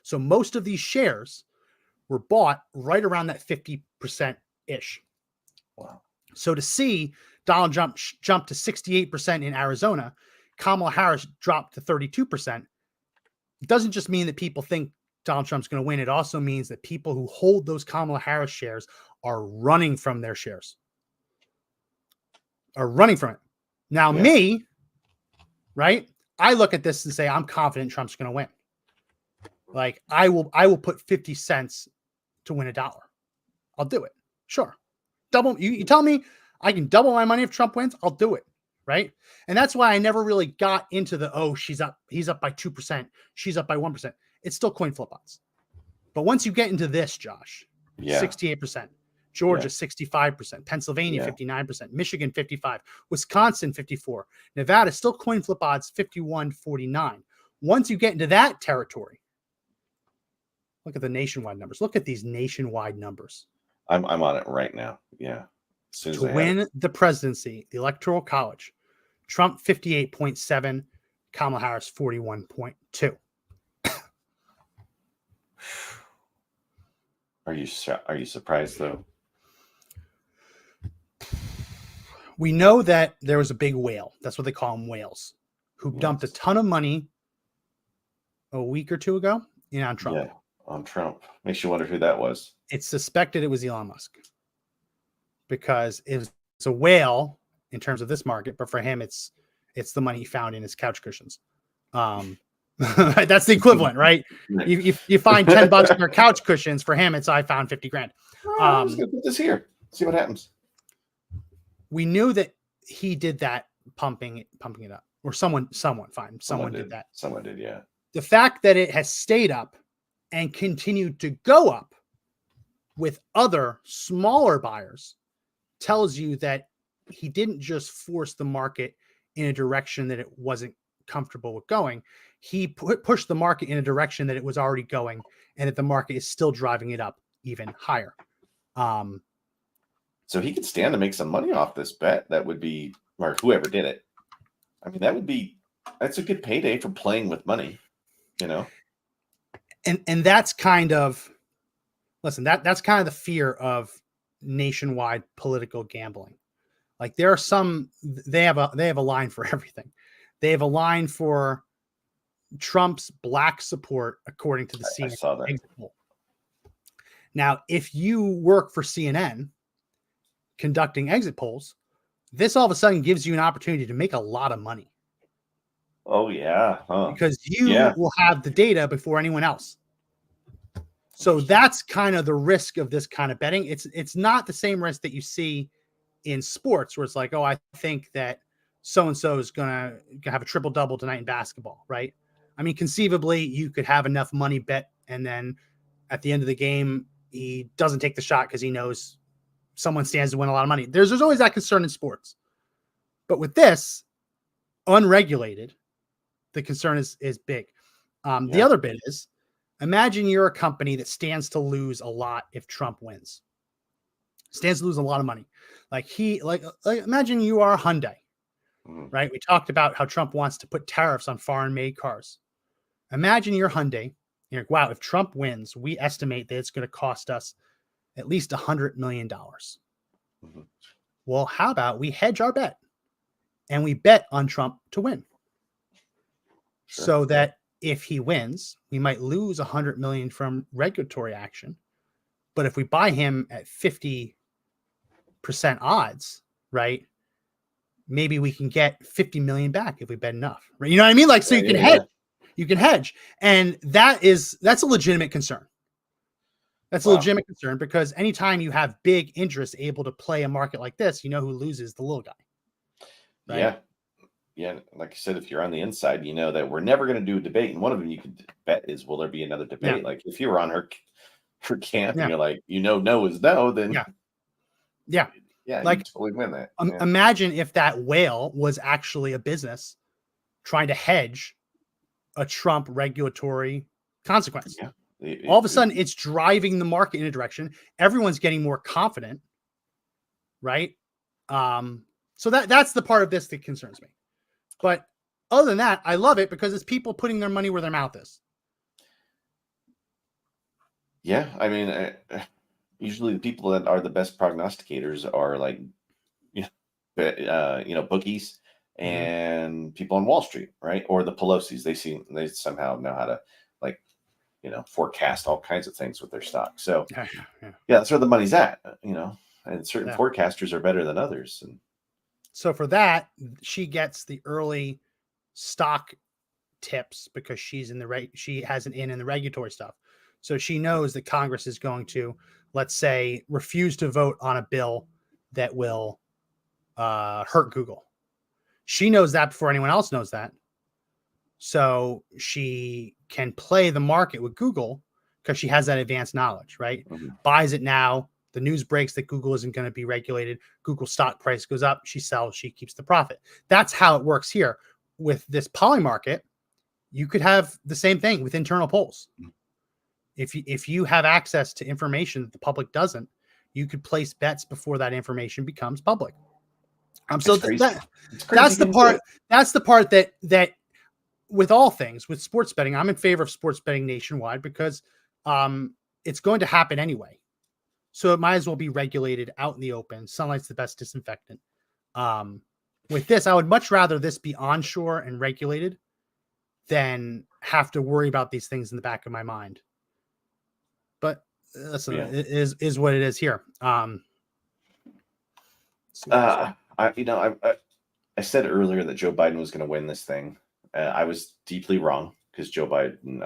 So most of these shares were bought right around that 50% ish. Wow. So to see Donald Trump jump to 68% in Arizona, Kamala Harris dropped to 32%, it doesn't just mean that people think Donald Trump's going to win. It also means that people who hold those Kamala Harris shares are running from their shares, are running from it. Now, me, right? I look at this and say, I'm confident Trump's going to win. Like I will put 50 cents to win $1. I'll do it. Sure. Double. You tell me I can double my money if Trump wins. I'll do it. Right. And that's why I never really got into he's up by 2%. She's up by 1%. It's still coin flip odds. But once you get into this, Josh, 68%, Georgia, 65%, Pennsylvania, 59%, Michigan, 55%, Wisconsin, 54%, Nevada, still coin flip odds, 51-49. Once you get into that territory, look at the nationwide numbers. Look at these nationwide numbers. I'm on it right now. Yeah. To win the presidency, the Electoral College, Trump 58.7, Kamala Harris 41.2. Are you surprised though? We know that there was a big whale. That's what they call them, whales, who dumped a ton of money a week or two ago on Trump. Yeah, on Trump. Makes you wonder who that was. It's suspected it was Elon Musk because it's a whale in terms of this market, but for him, it's the money he found in his couch cushions. That's the equivalent, right? You find $10 in your couch cushions. For him, it's I found 50 grand. I'm just gonna put this here. See what happens. We knew that he did that pumping it up, or someone fine. Someone did that. Someone did, yeah. The fact that it has stayed up and continued to go up with other smaller buyers tells you that he didn't just force the market in a direction that it wasn't comfortable with going. He pushed the market in a direction that it was already going, and that the market is still driving it up even higher. So he could stand to make some money off this bet. That would be, or whoever did it. I mean, that's a good payday for playing with money, you know? And that's kind of, that's kind of the fear of nationwide political gambling. Like there are some, they have a line for everything. They have a line for Trump's black support, according to the CNN exit poll. Now, if you work for CNN conducting exit polls, this all of a sudden gives you an opportunity to make a lot of money. Oh yeah. Because you will have the data before anyone else. So that's kind of the risk of this kind of betting. It's not the same risk that you see in sports where it's like, oh, I think that so-and-so is going to have a triple-double tonight in basketball, right? I mean, conceivably, you could have enough money bet, and then at the end of the game, he doesn't take the shot because he knows someone stands to win a lot of money. There's always that concern in sports. But with this, unregulated, the concern is big. The other bit is, imagine you're a company that stands to lose a lot if Trump wins. Stands to lose a lot of money. Like imagine you are Hyundai, right? We talked about how Trump wants to put tariffs on foreign-made cars. Imagine you're Hyundai. You're like, wow, if Trump wins, we estimate that it's going to cost us at least $100 million. Well, how about we hedge our bet and we bet on Trump to win? Sure. So that if he wins, we might lose $100 million from regulatory action. But if we buy him at 50% odds, right, maybe we can get 50 million back if we bet enough. Right? You know what I mean? Like, so you can hedge. You can hedge. And that's a legitimate concern. That's a legitimate concern because anytime you have big interest able to play a market like this, you know who loses? The little guy. Right? Yeah. Yeah. Like I said, if you're on the inside, you know that we're never going to do a debate. And one of them you could bet is, will there be another debate? Yeah. Like if you were on her camp and you're like, no is no, then yeah, like you totally win that. Imagine if that whale was actually a business trying to hedge a Trump regulatory consequence. Yeah. All of a sudden, it's driving the market in a direction. Everyone's getting more confident, right? So that's the part of this that concerns me. But other than that, I love it because it's people putting their money where their mouth is. Yeah, I mean, usually the people that are the best prognosticators are like, bookies Mhm. and people on Wall Street, right? Or the Pelosi's. They somehow know how to like, forecast all kinds of things with their stock. So Yeah, yeah, yeah, that's where the money's at, and certain yeah. forecasters are better than others. And So for that, she gets the early stock tips because she has an in the regulatory stuff. So she knows that Congress is going to, let's say, refuse to vote on a bill that will hurt Google. She knows that before anyone else knows that. So she can play the market with Google because she has that advanced knowledge, right? Mhm. Buys it now. The news breaks that Google isn't going to be regulated. Google stock price goes up. She sells. She keeps the profit. That's how it works here. With this poly market, you could have the same thing with internal polls. If you have access to information that the public doesn't, you could place bets before that information becomes public. So It's crazy. It's crazy that's you the can do part. it. That's the part that with all things with sports betting, I'm in favor of sports betting nationwide because it's going to happen anyway. So it might as well be regulated out in the open. Sunlight's the best disinfectant. With this, I would much rather this be onshore and regulated than have to worry about these things in the back of my mind. But listen, Yeah. it is what it is here. See what else. I said earlier that Joe Biden was going to win this thing. I was deeply wrong because Joe Biden,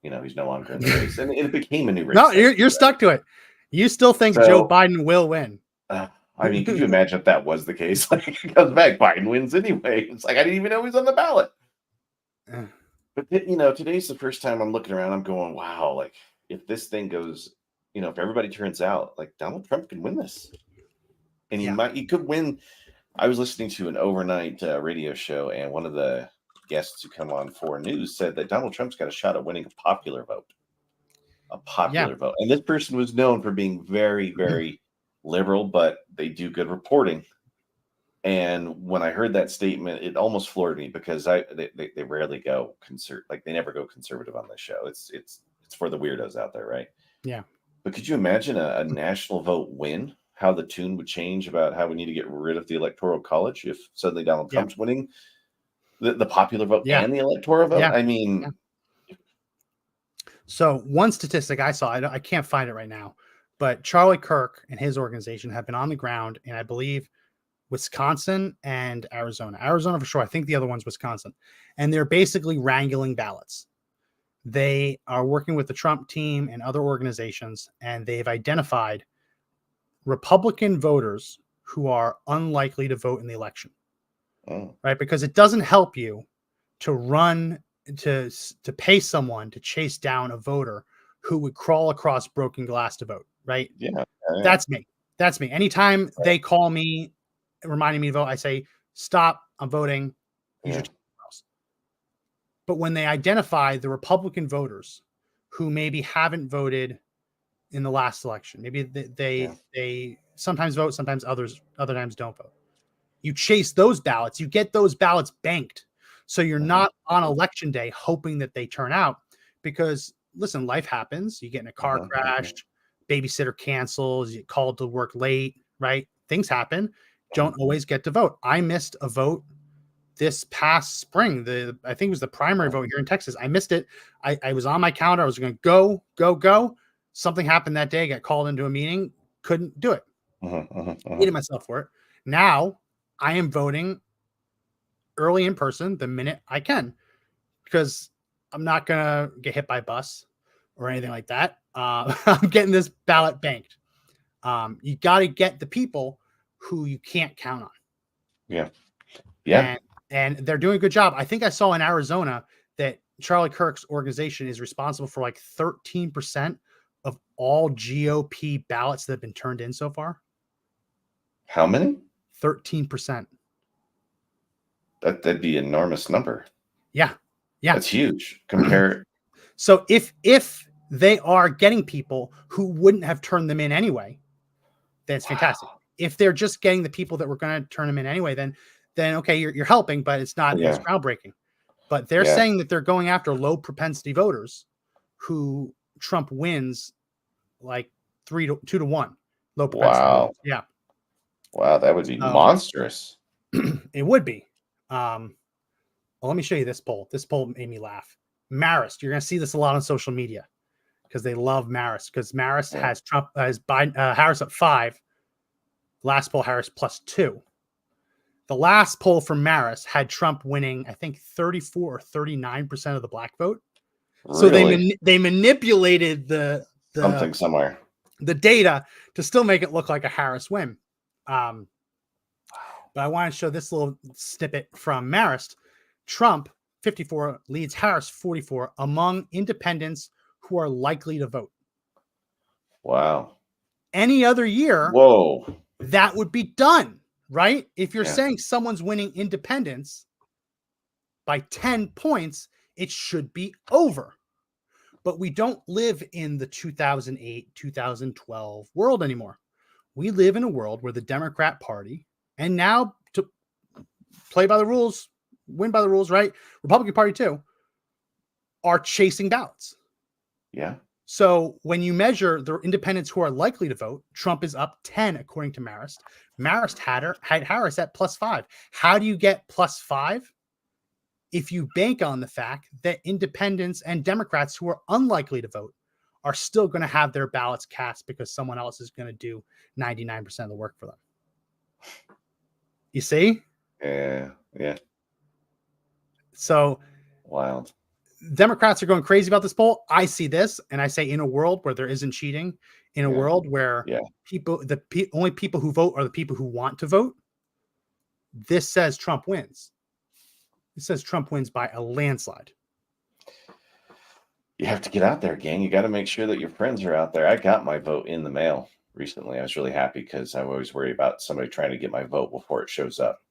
he's no longer in the race, and it became a new race. No, you're stuck to it. You still think Joe So, Biden will win? I mean, could you imagine if that was the case? Like, it comes back, Biden wins anyway. It's like I didn't even know he was on the ballot. But today's the first time I'm looking around. I'm going, wow. Like, if this thing goes, if everybody turns out, like Donald Trump can win this, and he could win. I was listening to an overnight radio show, and one of the guests who come on 4 News said that Donald Trump's got a shot at winning a popular vote. And this person was known for being very, very liberal, but they do good reporting. And when I heard that statement, it almost floored me because they rarely go like they never go conservative on this show. It's for the weirdos out there, right? Yeah. But could you imagine a national vote win? How the tune would change about how we need to get rid of the Electoral College if suddenly Donald Trump's winning the popular vote and the electoral vote? Yeah. I mean, So one statistic I saw, I can't find it right now, but Charlie Kirk and his organization have been on the ground in, I believe, Wisconsin and Arizona. Arizona for sure. I think the other one's Wisconsin. And they're basically wrangling ballots. They are working with the Trump team and other organizations, and they've identified Republican voters who are unlikely to vote in the election. Right? Because it doesn't help you to run to pay someone to chase down a voter who would crawl across broken glass to vote, right? Yeah. That's me. Anytime they call me reminding me to vote, I say, stop, I'm voting. But when they identify the Republican voters who maybe haven't voted in the last election, maybe they sometimes vote, sometimes other times don't vote. You chase those ballots, you get those ballots banked. So you're not on election day hoping that they turn out because listen, life happens. You get in a car crash, babysitter cancels, you get called to work late, right? Things happen. Don't always get to vote. I missed a vote this past spring. I think it was the primary vote here in Texas. I missed it. I was on my calendar. I was going to go. Something happened that day. I got called into a meeting. Couldn't do it. Hated myself for it. Now I am voting early in person the minute I can because I'm not going to get hit by a bus or anything like that. I'm getting this ballot banked. You got to get the people who you can't count on. Yeah. Yeah. And they're doing a good job. I think I saw in Arizona that Charlie Kirk's organization is responsible for like 13% of all GOP ballots that have been turned in so far. How many? 13%. That'd be an enormous number. Yeah. That's huge. Compare. So if they are getting people who wouldn't have turned them in anyway, that's fantastic. If they're just getting the people that were going to turn them in anyway, then okay, you're helping, but it's not as groundbreaking. But they're saying that they're going after low propensity voters who Trump wins like 2 to 1. Low propensity Wow. voters. Yeah. Wow, that would be Oh. monstrous. It would be. Well, let me show you this poll. This poll made me laugh. Marist, you're going to see this a lot on social media because they love Marist, because Marist has Harris up 5. Last poll, Harris +2. The last poll from Marist had Trump winning, I think, 34 or 39% of the black vote. So they manipulated the something somewhere, the data to still make it look like a Harris win. But I want to show this little snippet from Marist. Trump 54 leads Harris 44 among independents who are likely to vote. Wow. Any other year, whoa, that would be done, right? If you're Yeah. saying someone's winning independents by 10 points, it should be over. But we don't live in the 2008, 2012 world anymore. We live in a world where the Democrat Party, and now to play by the rules, win by the rules, right? Republican Party too, are chasing ballots. Yeah. So when you measure the independents who are likely to vote, Trump is up 10, according to Marist. Marist had Harris at +5. How do you get +5? If you bank on the fact that independents and Democrats who are unlikely to vote are still going to have their ballots cast because someone else is going to do 99% of the work for them. You see? Yeah. So Wild. Democrats are going crazy about this poll. I see this and I say, in a world where there isn't cheating, in a world where only people who vote are the people who want to vote, this says Trump wins. It says Trump wins by a landslide. You have to get out there, gang. You got to make sure that your friends are out there. I got my vote in the mail recently. I was really happy because I always worry about somebody trying to get my vote before it shows up,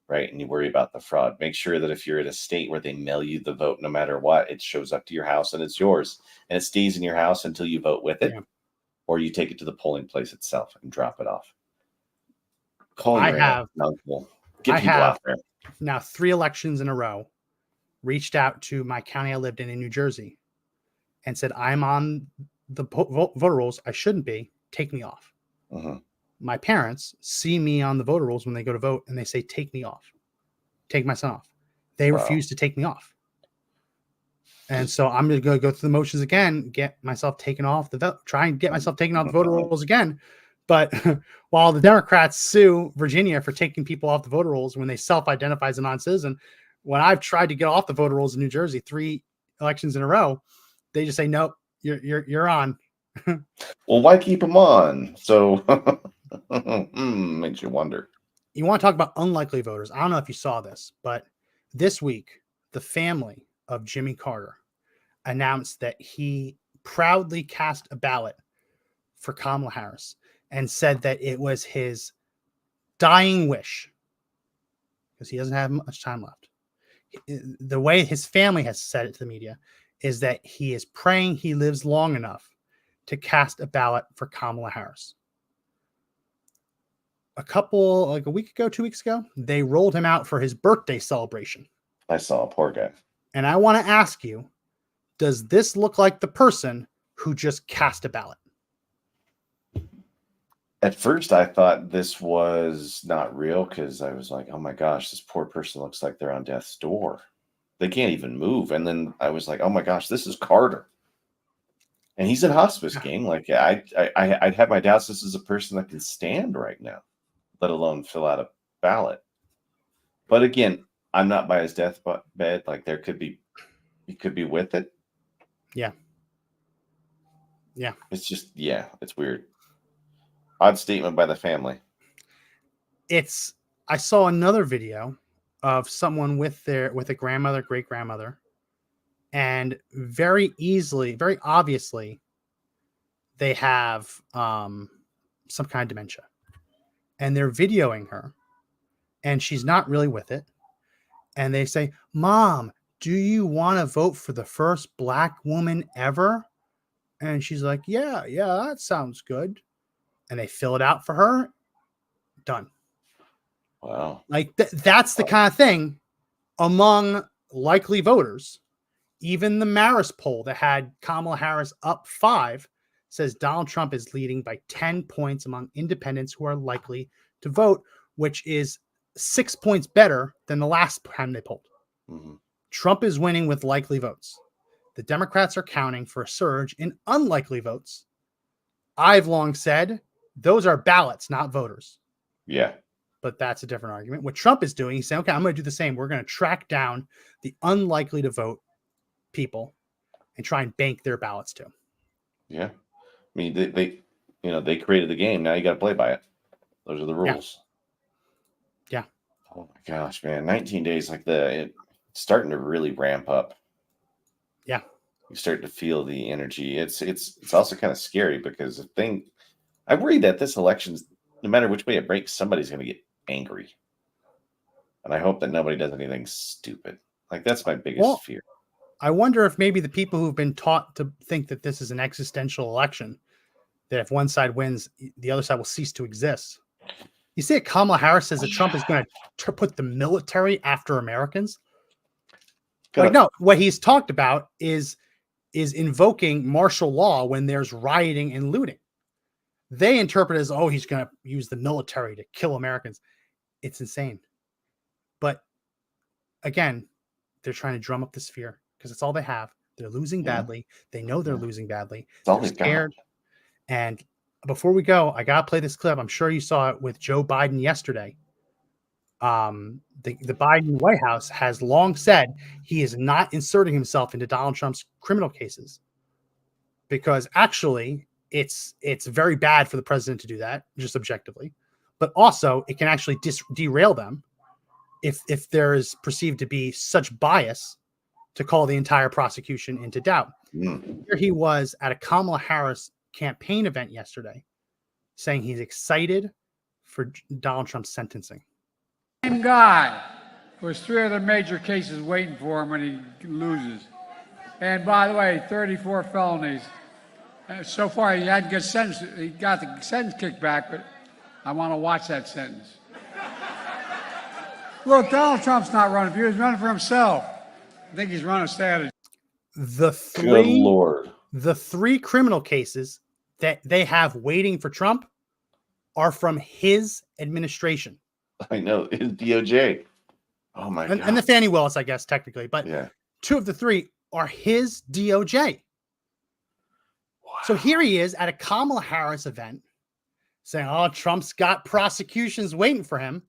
right? And you worry about the fraud. Make sure that if you're in a state where they mail you the vote, no matter what, it shows up to your house and it's yours, and it stays in your house until you vote with it, or you take it to the polling place itself and drop it off. Call your uncle. Get people out there. Now 3 elections in a row, reached out to my county I lived in New Jersey and said, I'm on the voter rolls. I shouldn't be. Take me off. My parents see me on the voter rolls when they go to vote and they say, take me off. Take my son off. They refuse to take me off. And so I'm going to go through the motions again, get myself taken off the vote, try and get myself taken off the voter rolls again. But while the Democrats sue Virginia for taking people off the voter rolls when they self-identify as a non-citizen, when I've tried to get off the voter rolls in New Jersey 3 elections in a row, they just say, nope, you're on. Well, why keep them on? So makes you wonder. You want to talk about unlikely voters. I don't know if you saw this, but this week, the family of Jimmy Carter announced that he proudly cast a ballot for Kamala Harris and said that it was his dying wish, because he doesn't have much time left. The way his family has said it to the media is that he is praying he lives long enough to cast a ballot for Kamala Harris. A week ago, 2 weeks ago, they rolled him out for his birthday celebration. I saw a poor guy. And I want to ask you, does this look like the person who just cast a ballot? At first, I thought this was not real because I was like, oh my gosh, this poor person looks like they're on death's door. They can't even move. And then I was like, oh my gosh, this is Carter. And he's in hospice, gang. Like, I'd have my doubts this is a person that can stand right now, let alone fill out a ballot. But again, I'm not by his deathbed. Like, he could be with it. Yeah. It's just, it's weird. Odd statement by the family. I saw another video of someone with a grandmother, great grandmother, and very obviously, they have some kind of dementia, and they're videoing her, and she's not really with it. And they say, "Mom, do you want to vote for the first Black woman ever?" And she's like, yeah, that sounds good. And they fill it out for her. Done. Wow. Like that's the kind of thing among likely voters. Even the Marist poll that had Kamala Harris up 5 says Donald Trump is leading by 10 points among independents who are likely to vote, which is 6 points better than the last time they polled. Mm-hmm. Trump is winning with likely votes. The Democrats are counting for a surge in unlikely votes. I've long said those are ballots, not voters. Yeah. But that's a different argument. What Trump is doing, he's saying, okay, I'm going to do the same. We're going to track down the unlikely to vote people and try and bank their ballots too. Yeah. I mean, they created the game. Now you got to play by it. Those are the rules. Yeah. Oh my gosh, man. 19 days it's starting to really ramp up. Yeah. You start to feel the energy. It's also kind of scary because I worry that this election's, no matter which way it breaks, somebody's going to get angry. And I hope that nobody does anything stupid. Like, that's my biggest fear. I wonder if maybe the people who've been taught to think that this is an existential election, that if one side wins, the other side will cease to exist. You see, Kamala Harris says that Trump is going to put the military after Americans. Like, no, what he's talked about is invoking martial law when there's rioting and looting. They interpret it as, oh, he's going to use the military to kill Americans. It's insane. But again, they're trying to drum up this fear because it's all they have. They're losing badly. They know they're losing badly. They're scared. And before we go, I got to play this clip. I'm sure you saw it with Joe Biden yesterday. The Biden White House has long said he is not inserting himself into Donald Trump's criminal cases because actually it's very bad for the president to do that, just objectively, but also it can actually derail them if there is perceived to be such bias to call the entire prosecution into doubt. Here he was at a Kamala Harris campaign event yesterday saying he's excited for Donald Trump's sentencing. Same guy. There's 3 other major cases waiting for him when he loses. And by the way, 34 felonies. So far, he hadn't got sentenced. He got the sentence kicked back, but I want to watch that sentence. Look, Donald Trump's not running for you. He's running for himself. I think he's running status. Good Lord. The 3 criminal cases that they have waiting for Trump are from his administration. I know, his DOJ. Oh my God. And the Fannie Willis, I guess, technically, but 2 of the 3 are his DOJ. Wow. So here he is at a Kamala Harris event saying, oh, Trump's got prosecutions waiting for him.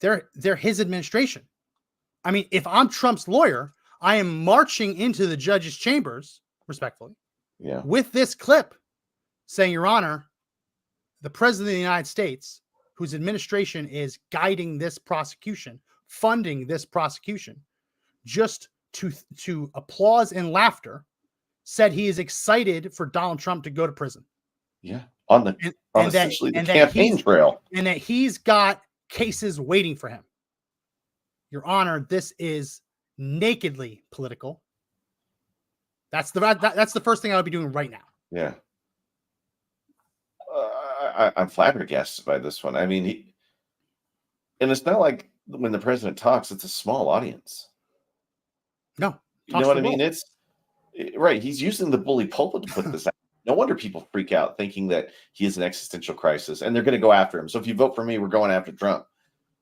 They're his administration. I mean, if I'm Trump's lawyer, I am marching into the judge's chambers, respectfully, with this clip saying, Your Honor, the president of the United States, whose administration is guiding this prosecution, funding this prosecution, just to applause and laughter, said he is excited for Donald Trump to go to prison. Yeah, on essentially the campaign trail. And that he's got cases waiting for him. Your Honor, this is nakedly political. That's the first thing I would be doing right now. Yeah. I'm flabbergasted by this one. I mean, and it's not like when the president talks, it's a small audience. No. You know what I mean? It's right. He's using the bully pulpit to put this out. No wonder people freak out thinking that he is an existential crisis and they're going to go after him. So if you vote for me, we're going after Trump.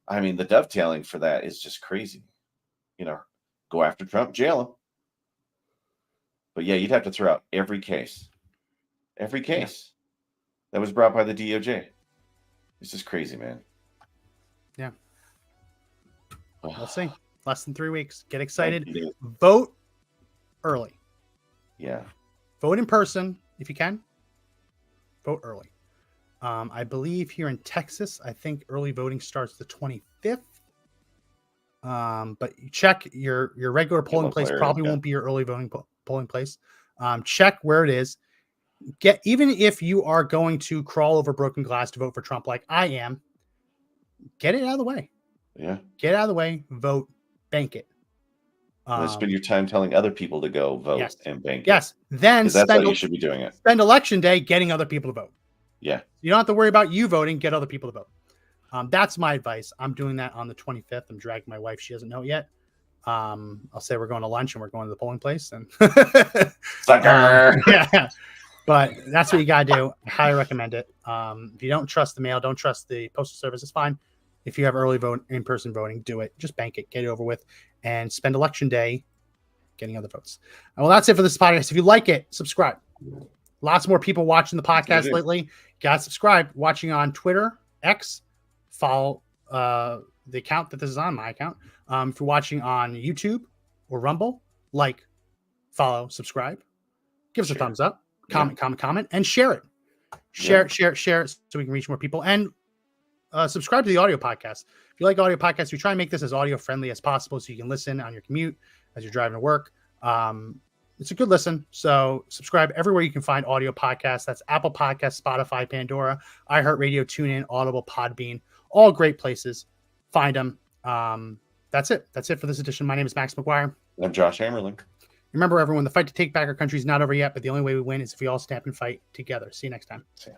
I mean, the dovetailing for that is just crazy. Go after Trump, jail him. But yeah, you'd have to throw out every case that was brought by the DOJ. It's just crazy, man. Yeah. We'll see. Less than 3 weeks. Get excited. Vote early. Yeah. Vote in person if you can. Vote early. I believe here in Texas, I think early voting starts the 25th. But you check your regular polling place probably won't be your early voting polling place. Check where it is. Even if you are going to crawl over broken glass to vote for Trump, like I am, get it out of the way. Yeah. Get it out of the way. Vote. Bank it. Spend your time telling other people to go vote and bank it. Yes. Then that's how you should be doing it. Spend election day getting other people to vote. Yeah. You don't have to worry about you voting. Get other people to vote. That's my advice. I'm doing that on the 25th. I'm dragging my wife. She doesn't know it yet. I'll say we're going to lunch and we're going to the polling place. And Sucker. yeah, but that's what you got to do. I highly recommend it. If you don't trust the mail, don't trust the postal service, it's fine. If you have early vote, in-person voting, do it. Just bank it, get it over with, and spend election day getting other votes. Well, that's it for this podcast. If you like it, subscribe. Lots more people watching the podcast lately. Got to subscribe. Watching on Twitter, X, follow the account that this is on, my account. If you're watching on YouTube or Rumble, like, follow, subscribe. Give us a thumbs up. Comment, and share it. Share it so we can reach more people. And subscribe to the audio podcast. If you like audio podcasts, we try and make this as audio friendly as possible so you can listen on your commute as you're driving to work. It's a good listen. So subscribe everywhere you can find audio podcasts. That's Apple Podcasts, Spotify, Pandora, iHeartRadio, TuneIn, Audible, Podbean, all great places. Find them. That's it. That's it for this edition. My name is Max McGuire. I'm Josh Hammerling. Remember, everyone, the fight to take back our country is not over yet, but the only way we win is if we all stand and fight together. See you next time. See ya.